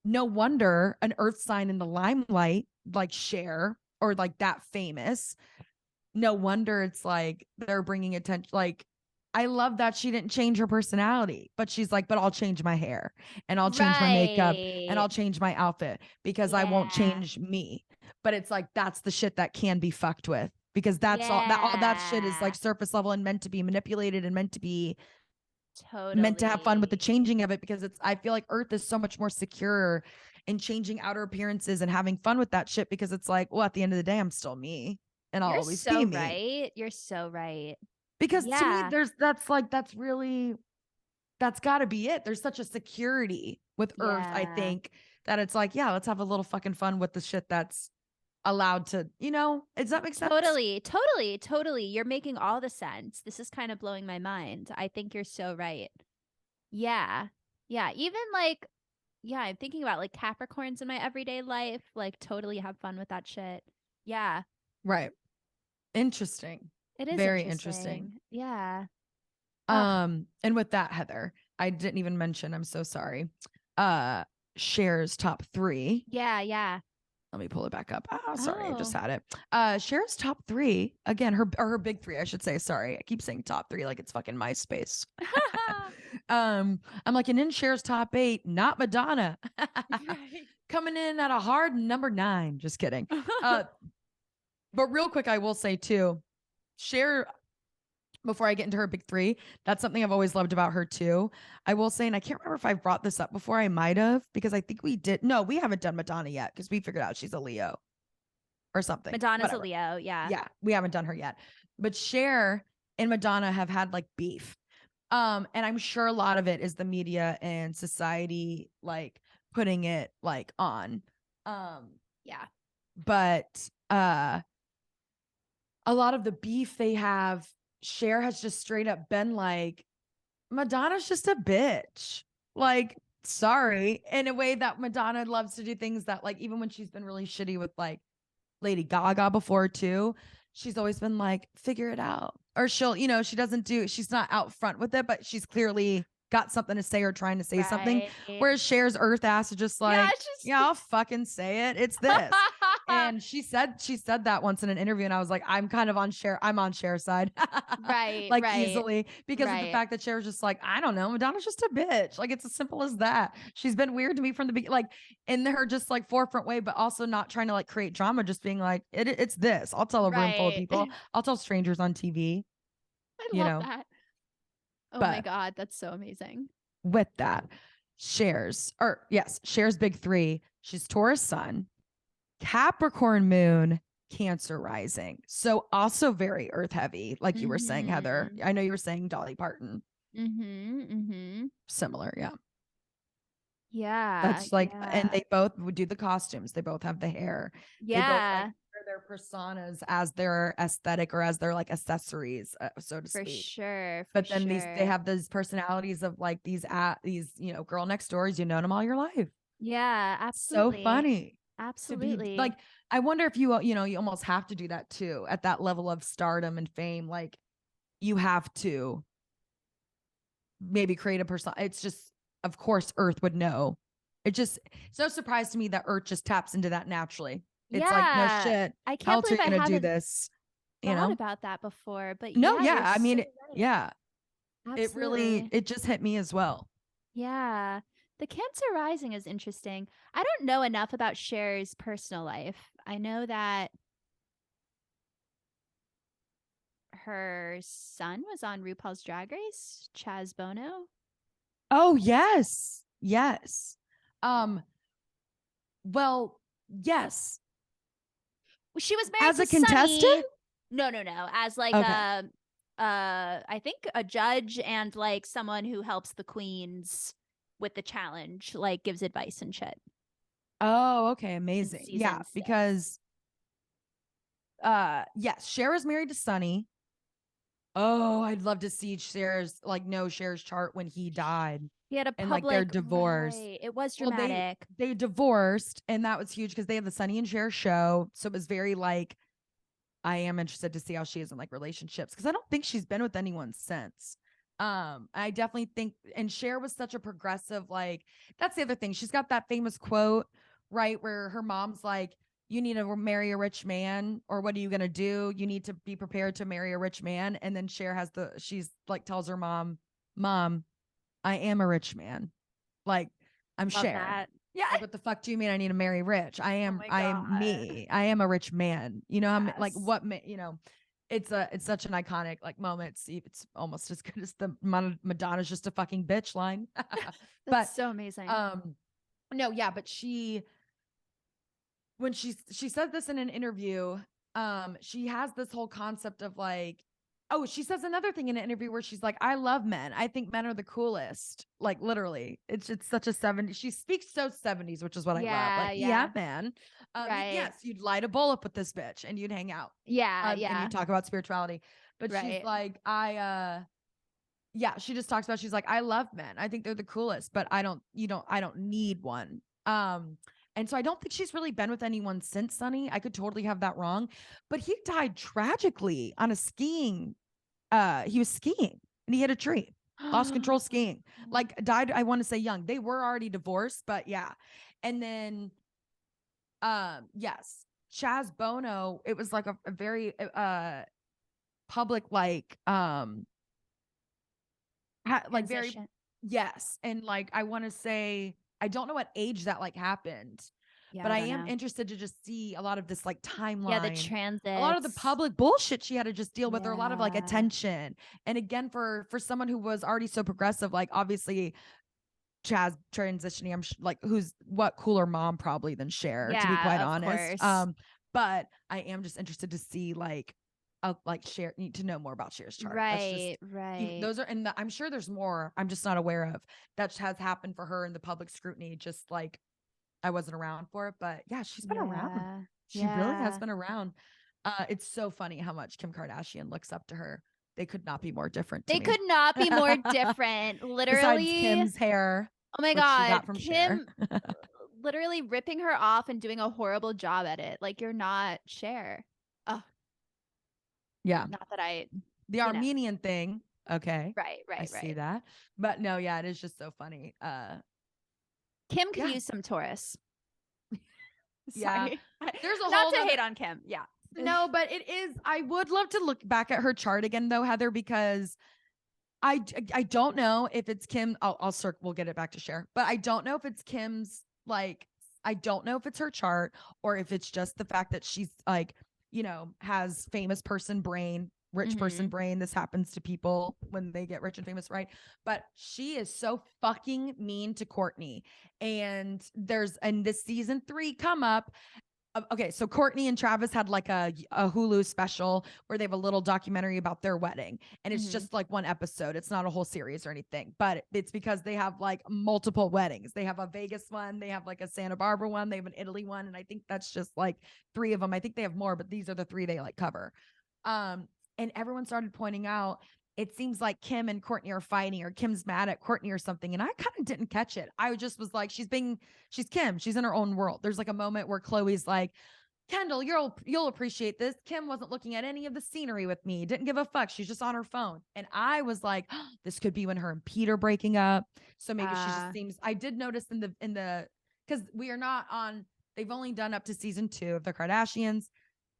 no wonder an earth sign in the limelight, like Cher, or like that famous. No wonder it's like they're bringing attention. Like, I love that she didn't change her personality, but she's like, but I'll change my hair, and I'll change my makeup, and Right. I'll change my outfit, because I won't Yeah. change me. But it's like, that's the shit that can be fucked with, because that's all that shit is like Yeah. surface level and meant to be manipulated and meant to have fun with the Totally. changing of it, because I feel like Earth is so much more secure in changing outer appearances and having fun with that shit, because it's like, well, at the end of the day, I'm still me, and I'll You're always be so me. right. You're so right. Because to me, Yeah. that's got to be it. There's such a security with Earth, I Yeah. think, that it's like, yeah, let's have a little fucking fun with the shit that's allowed to, does that make sense? Totally. Totally. Totally. You're making all the sense. This is kind of blowing my mind. I think you're so right. Yeah. Yeah. Even like, yeah, I'm thinking about like Capricorns in my everyday life. Like, totally have fun with that shit. Yeah. Right. Interesting. It is Very interesting. interesting. Yeah. Ugh. And with that, Heather, I didn't even mention, I'm so sorry. Uh Cher's top three. Yeah. Yeah. Let me pull it back up. Oh, sorry, I just Oh. had it. Cher's top three. Again, her big three, I should say. Sorry. I keep saying top three like it's fucking MySpace. I'm like, and in Cher's top eight, not Madonna. Right. Coming in at a hard number 9. Just kidding. But real quick, I will say too, Cher, before I get into her big three, that's something I've always loved about her too. I will say, and I can't remember if I've brought this up before. I might have, because I think we did. No, we haven't done Madonna yet, because we figured out she's a Leo or something. Madonna's a Whatever. Leo. Yeah. Yeah, we haven't done her yet. But Cher and Madonna have had like beef. And I'm sure a lot of it is the media and society like putting it like on. Yeah. But a lot of the beef they have, Cher has just straight up been like, Madonna's just a bitch. Like, sorry. In a way that Madonna loves to do things that, like, even when she's been really shitty with like Lady Gaga before too, she's always been like, figure it out. Or she'll, she's not out front with it, but she's clearly got something to say or trying to say something. Right. Whereas Cher's Earth ass is just Yeah. like, It's just. yeah, I'll fucking say it. It's this. And she said that once in an interview, and I was like, I'm kind of on Cher. I'm on Cher's side, Right. like Right. easily, because of the Right. fact that Cher was just like, I don't know, Madonna's just a bitch. Like, it's as simple as that. She's been weird to me from the beginning, like in her just like forefront way, but also not trying to like create drama. Just being like, it's this. I'll tell a room full of Right. people. I'll tell strangers on TV. I You love know. that. Oh my But God. That's so amazing. with that, Cher's big three. She's Taurus sun, Capricorn moon, Cancer rising. So also very earth heavy, like you were saying, Heather. Mm-hmm. I know you were saying Dolly Parton. Mm-hmm. Mm-hmm. Similar, yeah. Yeah. That's like, and Yeah. they both would do the costumes. They both have the hair. They both like Yeah. wear their personas as their aesthetic, or as their like accessories, so to For speak. sure. For But then they sure. have these personalities of like these girl next doors. You know them all your life. Yeah. So Absolutely. funny to be like, Absolutely. I wonder if you almost have to do that too at that level of stardom and fame. Like, you have to maybe create a person. It's just, of course, Earth would know. It's no surprise to me that Earth just taps into that naturally. It's like, no Yeah. shit. I How can't else are believe you I gonna do haven't this? thought about that before. But No, yeah, you're yeah. I so mean, right. yeah. Absolutely. It just hit me as well. Yeah. The Cancer rising is interesting. I don't know enough about Cher's personal life. I know that her son was on RuPaul's Drag Race, Chaz Bono. Oh, yes. Yes. Um, well, yes. She was married As to a contestant? Sunny. No, no, no. As like Okay. I think a judge and like someone who helps the queens with the challenge, like gives advice and shit. Oh, okay, In amazing. Yeah, season 6. because yes, Cher is married to Sonny. Oh, I'd love to see Cher's Cher's chart when he died. He had a And like they're public, divorced. right? It was Well, dramatic. they divorced, and that was huge because they have the Sonny and Cher show. So it was very like, I am interested to see how she is in like relationships because I don't think she's been with anyone since. I definitely think, and Cher was such a progressive, like, that's the other thing. She's got that famous quote, right, where her mom's like, you need to marry a rich man, or what are you gonna do? You need to be prepared to marry a rich man. And then Cher she's like tells her mom, Mom, I am a rich man. Like, I'm Love Cher. that. Yeah. Like, what the fuck do you mean I need to marry rich? Oh my I am God. me. I am a rich man. You know, like Yes. it's such an iconic like moment. It's almost as good as the Madonna's just a fucking bitch line. That's But so amazing. no, yeah, but when she said this in an interview, she has this whole concept of like, oh, she says another thing in an interview where she's like, I love men. I think men are the coolest. Like, literally. It's such a 70s. She speaks so 70s, which is what I love. Like, yeah, man. Right. Yes, you'd light a bowl up with this bitch and you'd hang out. Yeah. And you talk about spirituality. But she's Right. like, she just talks about, she's like, I love men. I think they're the coolest, but I don't need one. And so I don't think she's really been with anyone since Sonny. I could totally have that wrong, but he died tragically on a skiing. He was skiing and he hit a tree, lost control skiing, like died. I want to say young. They were already divorced, but yeah. And then, yes, Chaz Bono. It was like a very public, like like very, yes, and like I want to say, I don't know what age that like happened, but I am interested to just see a lot of this like timeline. Yeah, the transit, a lot of the public bullshit she had to just deal with, or a lot of like attention. And again, for someone who was already so progressive, like obviously Chaz transitioning, I'm like, who's what cooler mom probably than Cher, to be quite honest. Course. But I am just interested to see like Cher, need to know more about Cher's chart. Right, those are, and I'm sure there's more I'm just not aware of that has happened for her in the public scrutiny, just like I wasn't around for it. But yeah, she's been around. She really has been around. It's so funny how much Kim Kardashian looks up to her. They could not be more different. They could not be more different. Literally, besides Kim's hair. Oh my which she God, got from Kim Cher. literally ripping her off and doing a horrible job at it. Like, you're not Cher. Oh, yeah. not that the Armenian thing. Okay. Right. I see that. But no, yeah, it is just so funny. Kim could use some Taurus. Yeah. There's a not to hate on Kim. Yeah. No, but it is. I would love to look back at her chart again, though, Heather, because I don't know if it's Kim. We'll get it back to Cher, but I don't know if it's Kim's, like, I don't know if it's her chart or if it's just the fact that she's like, has famous person brain, rich person brain. This happens to people when they get rich and famous, right? But she is so fucking mean to Courtney. And this season 3 come up. Okay, so Courtney and Travis had like a Hulu special where they have a little documentary about their wedding, and it's just like one episode. It's not a whole series or anything, but it's because they have like multiple weddings. They have a Vegas one, they have like a Santa Barbara one, they have an Italy one, and I think that's just like 3 of them. I think they have more, but these are the 3 they like cover. And everyone started pointing out, it seems like Kim and Courtney are fighting, or Kim's mad at Courtney or something. And I kind of didn't catch it. I just was like, she's Kim. She's in her own world. There's like a moment where Chloe's like, Kendall, you'll appreciate this. Kim wasn't looking at any of the scenery with me. Didn't give a fuck. She's just on her phone. And I was like, oh, this could be when her and Pete are breaking up. So maybe she just seems, I did notice in the, because we are not on, they've only done up to season 2 of the Kardashians.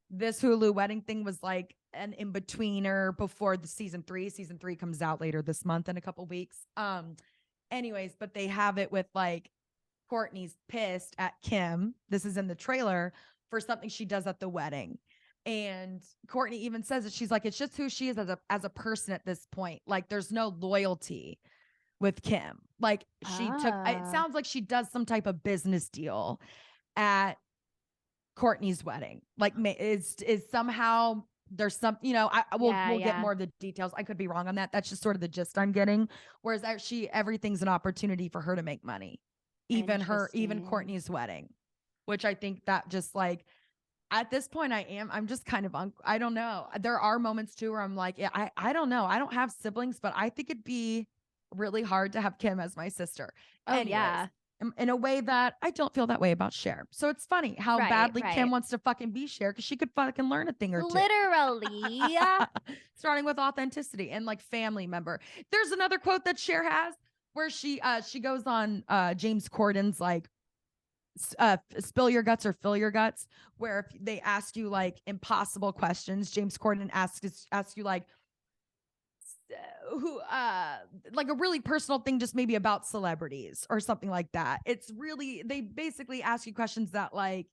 This Hulu wedding thing was like an in-betweener before the season 3. Season 3 comes out later this month in a couple weeks. Anyways, but they have it with like Courtney's pissed at Kim. This is in the trailer for something she does at the wedding. And Courtney even says that she's like, it's just who she is as a person at this point. Like, there's no loyalty with Kim. Like, it sounds like she does some type of business deal at Courtney's wedding, like is somehow there's some, we'll get more of the details. I could be wrong on that. That's just sort of the gist I'm getting. Whereas everything's an opportunity for her to make money. Even Courtney's wedding, which I think that just like, at this point I'm just kind of, I don't know. There are moments too where I'm like, yeah, I don't know. I don't have siblings, but I think it'd be really hard to have Kim as my sister. Oh, anyways, yeah. in a way that I don't feel that way about Cher. So it's funny how badly Kim wants to fucking be Cher, because she could fucking learn a thing or two. Literally. Starting with authenticity and like family member. There's another quote that Cher has where she goes on James Corden's like spill your guts or fill your guts, where if they ask you like impossible questions, James Corden asks you like who like a really personal thing, just maybe about celebrities or something like that. It's really, they basically ask you questions that like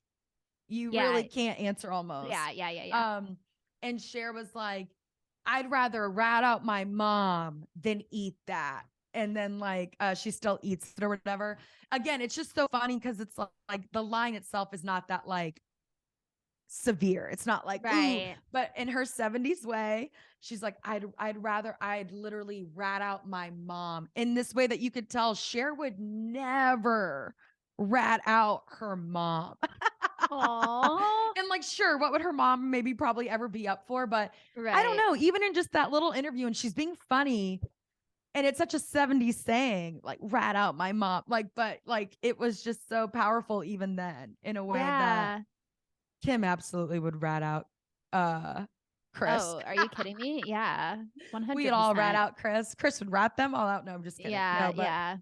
you really can't answer almost. Yeah. And Cher was like, I'd rather rat out my mom than eat that. And then like she still eats it or whatever. Again, it's just so funny because it's like the line itself is not that like severe. It's not like, ooh, but in her 70s way, she's like, I'd literally rat out my mom in this way that you could tell Cher would never rat out her mom. And like, sure, what would her mom maybe probably ever be up for? But I don't know, even in just that little interview, and she's being funny, and it's such a 70s saying, like, rat out my mom. Like, but like, it was just so powerful even then in a way that Kim absolutely would rat out Chris. Oh, are you kidding me? Yeah. 100%. We'd all rat out Chris. Chris would rat them all out. No, I'm just kidding. Yeah.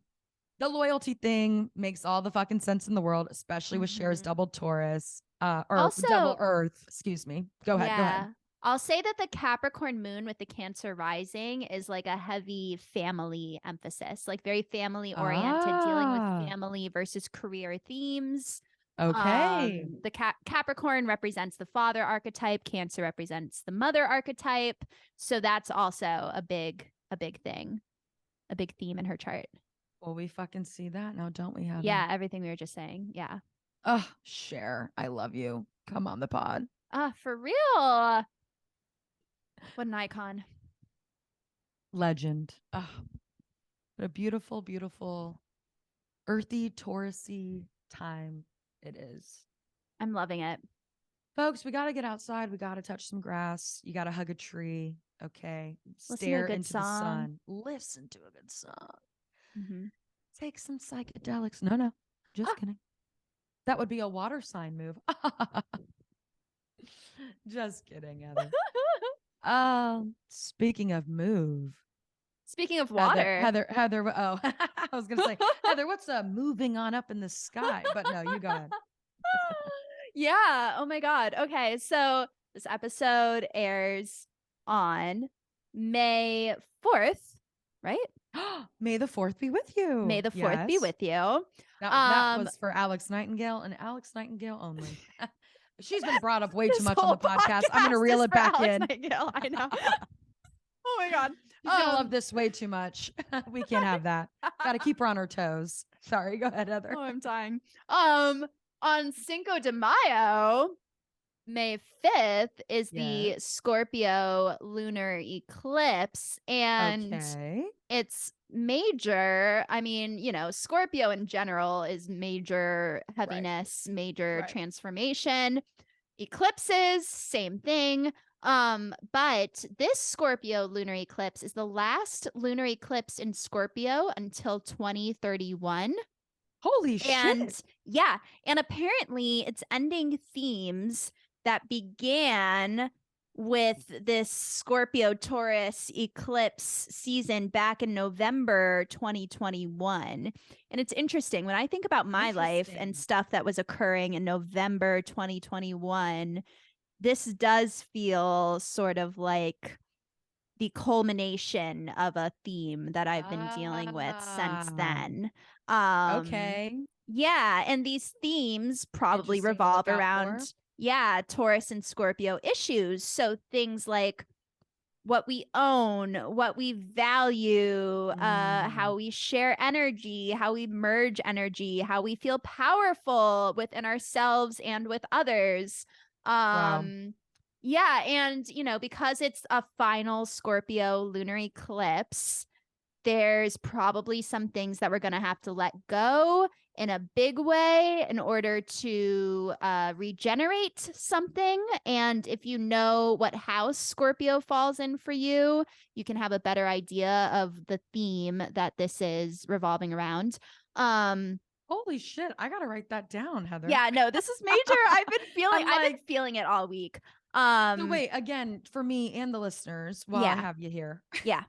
The loyalty thing makes all the fucking sense in the world, especially with Cher's double Taurus, or also, double Earth. Excuse me. Go ahead. I'll say that the Capricorn moon with the Cancer rising is like a heavy family emphasis, like very family oriented, dealing with family versus career themes. Okay. The Capricorn represents the father archetype. Cancer represents the mother archetype. So that's also a big thing, a big theme in her chart. Well, we fucking see that now, don't we? Everything we were just saying. Yeah. Oh, Cher, I love you. Come on the pod. For real. What an icon. Legend. Oh, what a beautiful, beautiful, earthy, Taurusy time it is. I'm loving it. Folks, we got to get outside. We got to touch some grass. You got to hug a tree. Okay. Stare into the sun. Listen to a good song. Mm-hmm. Take some psychedelics. No, just kidding. That would be a water sign move. Just kidding, Heather. Speaking of move. Speaking of water. Heather. Oh, I was going to say, Heather, what's moving on up in the sky? But no, you go ahead. Yeah. Oh my God. Okay. So this episode airs on May 4th, right? May the 4th be with you. May the 4th be with you. That was for Alex Nightingale and Alex Nightingale only. She's been brought up way too much on the podcast. I'm going to reel it back in. Nightingale. I know. Oh my God. She's going to love this way too much. We can't have that. Got to keep her on her toes. Sorry. Go ahead, Heather. Oh, I'm dying. On Cinco de Mayo, May 5th is the Scorpio lunar eclipse, and it's major. I mean, Scorpio in general is major heaviness, major transformation. Eclipses, same thing. But this Scorpio lunar eclipse is the last lunar eclipse in Scorpio until 2031. Holy shit. And apparently it's ending themes that began with this Scorpio Taurus eclipse season back in November 2021. And it's interesting when I think about my life and stuff that was occurring in November 2021, this does feel sort of like the culmination of a theme that I've been dealing with since then. Yeah, and these themes probably revolve around Taurus and Scorpio issues. So things like what we own, what we value, how we share energy, how we merge energy, how we feel powerful within ourselves and with others. Yeah. And, because it's a final Scorpio lunar eclipse, there's probably some things that we're going to have to let go in a big way in order to regenerate something. And if you know what house Scorpio falls in for you, you can have a better idea of the theme that this is revolving around. Holy shit. I got to write that down, Heather. Yeah, no, this is major. I've been feeling it all week. So wait, again, for me and the listeners, while I have you here. Yeah.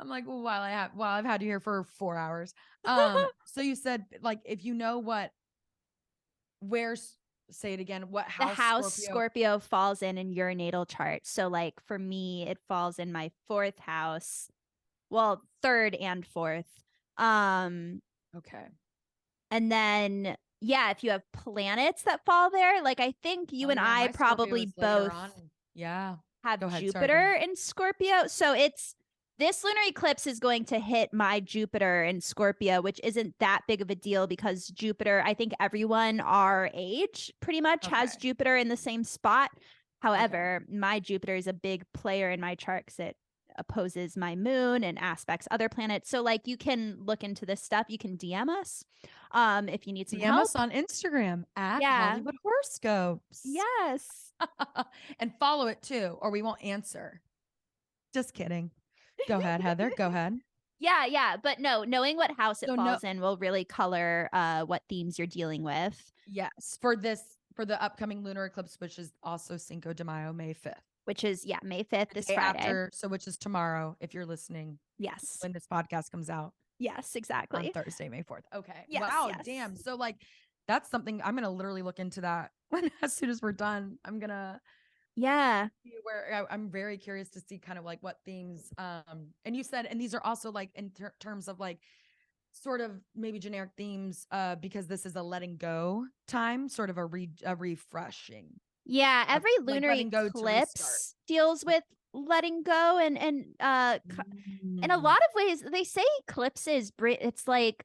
I'm like, well, I've had you here for 4 hours. So you said, like, if you know say it again, what The house house Scorpio falls in your natal chart. So like for me, it falls in my 4th house. Well, 3rd and 4th. Okay. And then if you have planets that fall there, like I think you and I probably both have Jupiter in Scorpio. So this lunar eclipse is going to hit my Jupiter in Scorpio, which isn't that big of a deal because Jupiter, I think everyone our age pretty much has Jupiter in the same spot. However, my Jupiter is a big player in my chart because it opposes my moon and aspects other planets. So like you can look into this stuff. You can DM us if you need some help. DM us on Instagram at Hollywood Horoscopes. Yes. And follow it too, or we won't answer. Just kidding. Go ahead, Heather. Go ahead. Yeah. But no, knowing what house it falls in will really color what themes you're dealing with. Yes. For the upcoming lunar eclipse, which is also Cinco de Mayo, May 5th. Which is, May 5th, this Friday. Which is tomorrow, if you're listening. Yes. When this podcast comes out. Yes, exactly. On Thursday, May 4th. Okay. Yes, wow, damn. So like, that's something I'm going to literally look into that as soon as we're done. I'm going to I'm very curious to see kind of like what themes and you said, and these are also like in terms of like sort of maybe generic themes because this is a letting go time, sort of a refreshing. Yeah, every lunar eclipse deals with letting go and in a lot of ways they say eclipses, it's like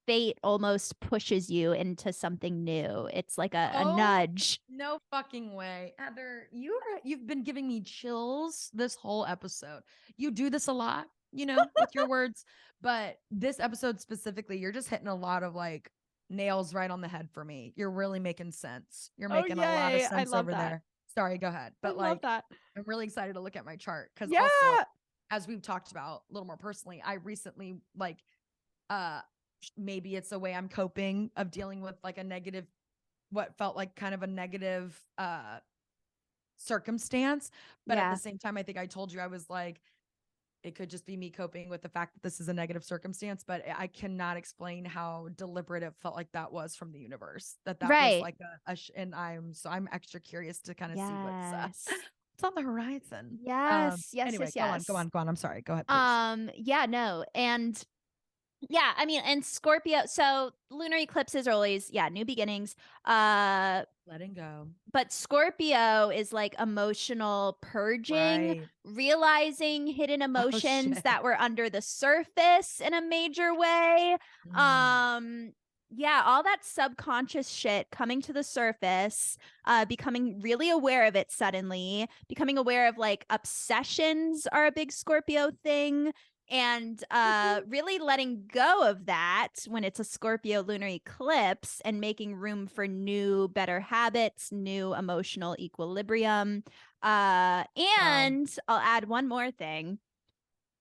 fate almost pushes you into something new. It's like a nudge. No fucking way. Heather, you've been giving me chills this whole episode. You do this a lot, with your words, but this episode specifically, you're just hitting a lot of like nails right on the head for me. You're really making sense. You're making a lot of sense over there. Sorry, go ahead. But I'm really excited to look at my chart because also, as we've talked about a little more personally, I recently maybe it's a way I'm coping of dealing with like what felt like kind of a negative circumstance. But at the same time, I think I told you, I was like, it could just be me coping with the fact that this is a negative circumstance, but I cannot explain how deliberate it felt like that was from the universe. That was like and I'm extra curious to kind of see what's on the horizon. Yes. Anyway, go on. I'm sorry. Go ahead, please. Yeah, no. And yeah, I mean, and Scorpio, so lunar eclipses are always, new beginnings. Letting go. But Scorpio is like emotional purging, realizing hidden emotions that were under the surface in a major way. All that subconscious shit coming to the surface, becoming really aware of it suddenly, becoming aware of like obsessions are a big Scorpio thing. And really letting go of that when it's a Scorpio lunar eclipse and making room for new, better habits, new emotional equilibrium. And I'll add one more thing.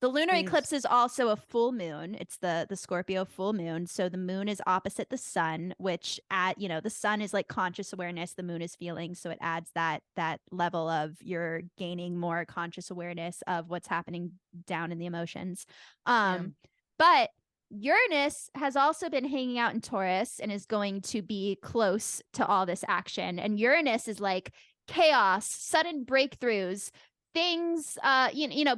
The lunar eclipse is also a full moon. It's the Scorpio full moon. So the moon is opposite the sun, which the sun is like conscious awareness. The moon is feeling. So it adds that level of you're gaining more conscious awareness of what's happening down in the emotions. But Uranus has also been hanging out in Taurus and is going to be close to all this action. And Uranus is like chaos, sudden breakthroughs, things,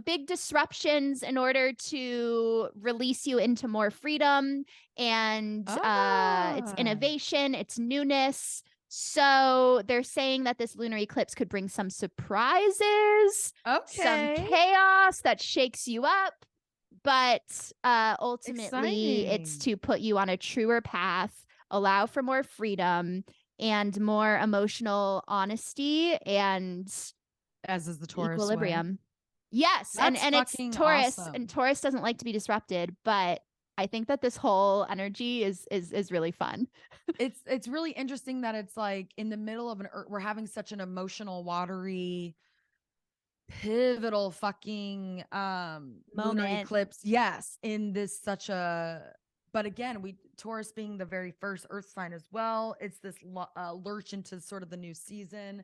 big disruptions in order to release you into more freedom and it's innovation, it's newness. So they're saying that this lunar eclipse could bring some surprises, some chaos that shakes you up, but ultimately it's to put you on a truer path, allow for more freedom, and more emotional honesty and As is the Taurus way. equilibrium. Yes, That's and it's fucking Taurus, awesome. and Taurus doesn't like to be disrupted, but I think that this whole energy is really fun. It's really interesting that it's like in the middle of we're having such an emotional, watery, pivotal fucking lunar Moment. eclipse. Yes, in this such a, but again, Taurus being the very first earth sign as well, it's this lurch into sort of the new season.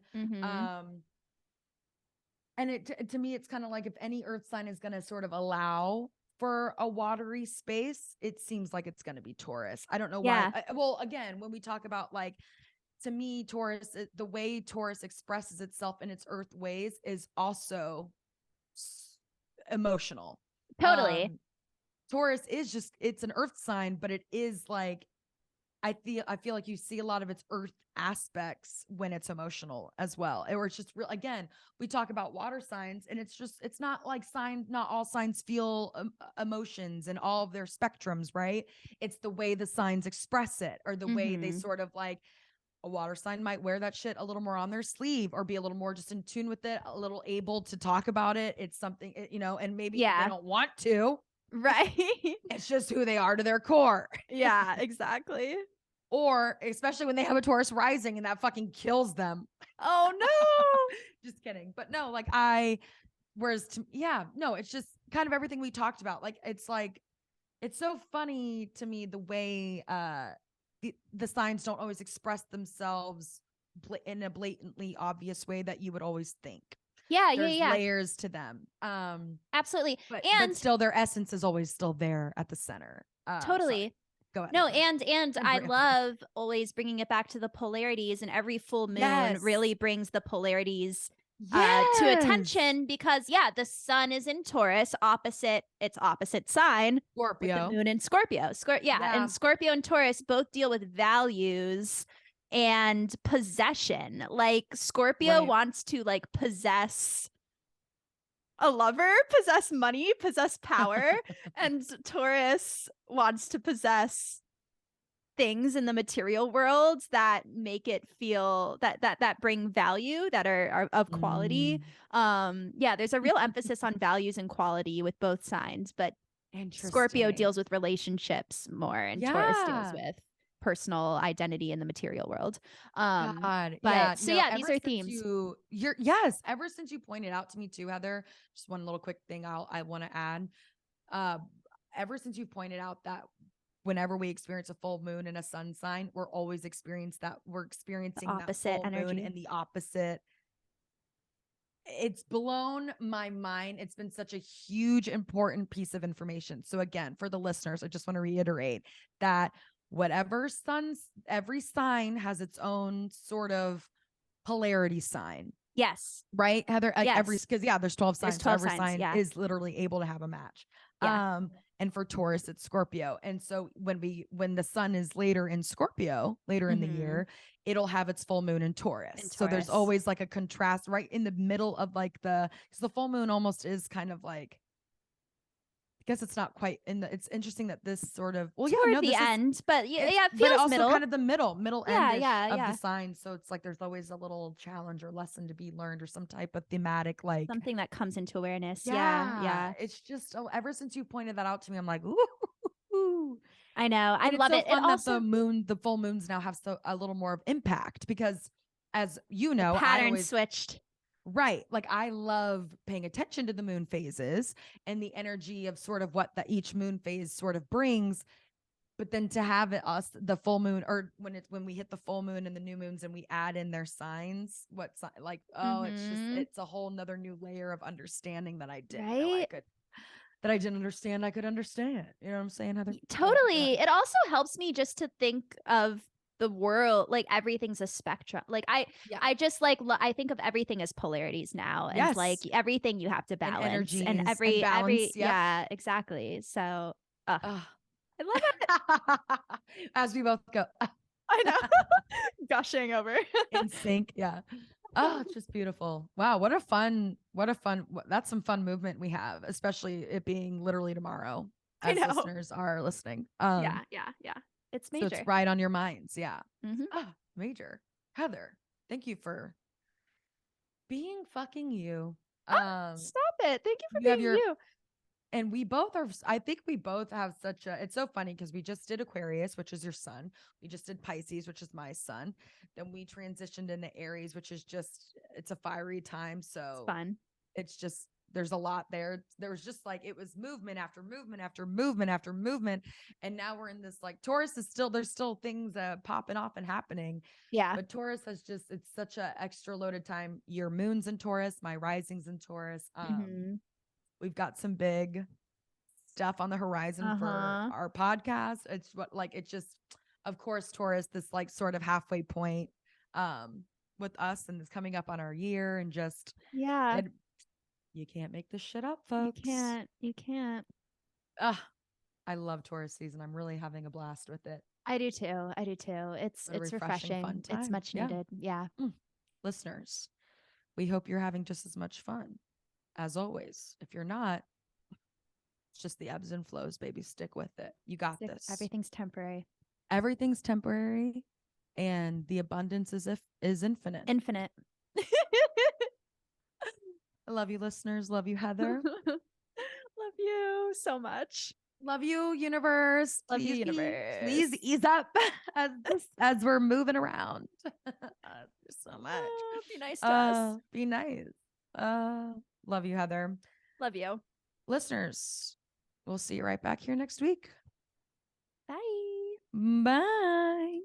And to me, it's kind of like if any earth sign is going to sort of allow for a watery space, it seems like it's going to be Taurus. I don't know why. Well, again, when we talk about like, to me, Taurus, the way Taurus expresses itself in its earth ways is also emotional. Totally. Taurus is just, it's an earth sign, but it is like, I feel like you see a lot of its earth aspects when it's emotional as well. Or it's just real. Again, we talk about water signs, and it's not like not all signs feel emotions and all of their spectrums, right? It's the way the signs express it, or the way they sort of like, a water sign might wear that shit a little more on their sleeve, or be a little more just in tune with it, a little able to talk about it. It's something, and maybe they don't want to. Right. It's just who they are to their core. Yeah, exactly. Or especially when they have a Taurus rising and that fucking kills them. Oh no. Just kidding. But no, like it's just kind of everything we talked about. Like, it's so funny to me the way the signs don't always express themselves in a blatantly obvious way that you would always think. There's layers to them. Absolutely. But still their essence is always still there at the center. Totally. Go ahead. No, and I love always bringing it back to the polarities, and every full moon really brings the polarities to attention, because the sun is in Taurus, its opposite sign, Scorpio, with the moon in Scorpio. And Scorpio and Taurus both deal with values and possession. Like Scorpio wants to like possess a lover, possess money, possess power, and Taurus wants to possess things in the material world that make it feel that bring value, that are of quality. There's a real emphasis on values and quality with both signs, but Scorpio deals with relationships more, and Taurus deals with personal identity in the material world. These are themes. Ever since you pointed out to me too, Heather, just one little quick thing I want to add. Ever since you pointed out that whenever we experience a full moon and a sun sign, we're experiencing the opposite that full moon and the opposite. It's blown my mind. It's been such a huge, important piece of information. So again, for the listeners, I just want to reiterate that every sign has its own sort of polarity sign. Yes. Right, Heather? Like because there's 12 signs. There's 12 so every signs, sign is literally able to have a match. And for Taurus, it's Scorpio. And so when the sun is later in Scorpio, later in the year, it'll have its full moon in Taurus. So there's always like a contrast right in the middle of like because the full moon almost is kind of like, I guess it's not quite it's interesting that this sort of the end, but it feels but also middle. kind of the middle end of the sign. So it's like there's always a little challenge or lesson to be learned, or some type of thematic, like something that comes into awareness. It's just ever since you pointed that out to me, I'm like, ooh. I know. I love it. Fun that the full moons now have a little more of impact, because as you know, the pattern switched. Right. Like I love paying attention to the moon phases and the energy of sort of what each moon phase sort of brings. But then to have the full moon, or when we hit the full moon and the new moons and we add in their signs, it's a whole nother new layer of understanding that I didn't know I could, that I didn't understand I could understand. You know what I'm saying, Heather? Totally. It also helps me just to think of the world, like everything's a spectrum. Like I just like I think of everything as polarities now, and like everything you have to balance, and every exactly. So I love it. As we both go, I know, gushing over in sync. Yeah. Oh, it's just beautiful. Wow, that's some fun movement we have, especially it being literally tomorrow as listeners are listening. Yeah. It's major. So it's right on your minds. Yeah. Oh, major. Heather, thank you for being fucking you. Stop it. Thank you for You have being your you. and we both are, I think we both have such a, it's so funny because we just did Aquarius, which is your sun. We just did Pisces, which is my sun. Then we transitioned into Aries, which is just, it's a fiery time. It's So fun. it's just, there's a lot there. There was just like, it was movement after movement after movement after movement. And now we're in this like Taurus is still, there's still things popping off and happening. Yeah. But Taurus has just, it's such a extra loaded time. Your moon's in Taurus, my rising's in Taurus. We've got some big stuff on the horizon for our podcast. It's what like it's just, of course, Taurus, this like sort of halfway point with us, and it's coming up on our year, and just Yeah. you can't make this shit up, folks. You can't. I love Taurus season. I'm really having a blast with it. I do too. It's refreshing. Fun time. It's much needed. Yeah. Listeners, we hope you're having just as much fun. As always, if you're not, it's just the ebbs and flows, baby. Stick with it. You got this. Everything's temporary. Everything's temporary, and the abundance is infinite. Infinite. I love you, listeners. Love you, Heather. Love you so much. Love you, universe. Love you, universe. Please ease up as we're moving around. So much. Be nice to us. Be nice. Love you, Heather. Love you. Listeners, we'll see you right back here next week. Bye. Bye.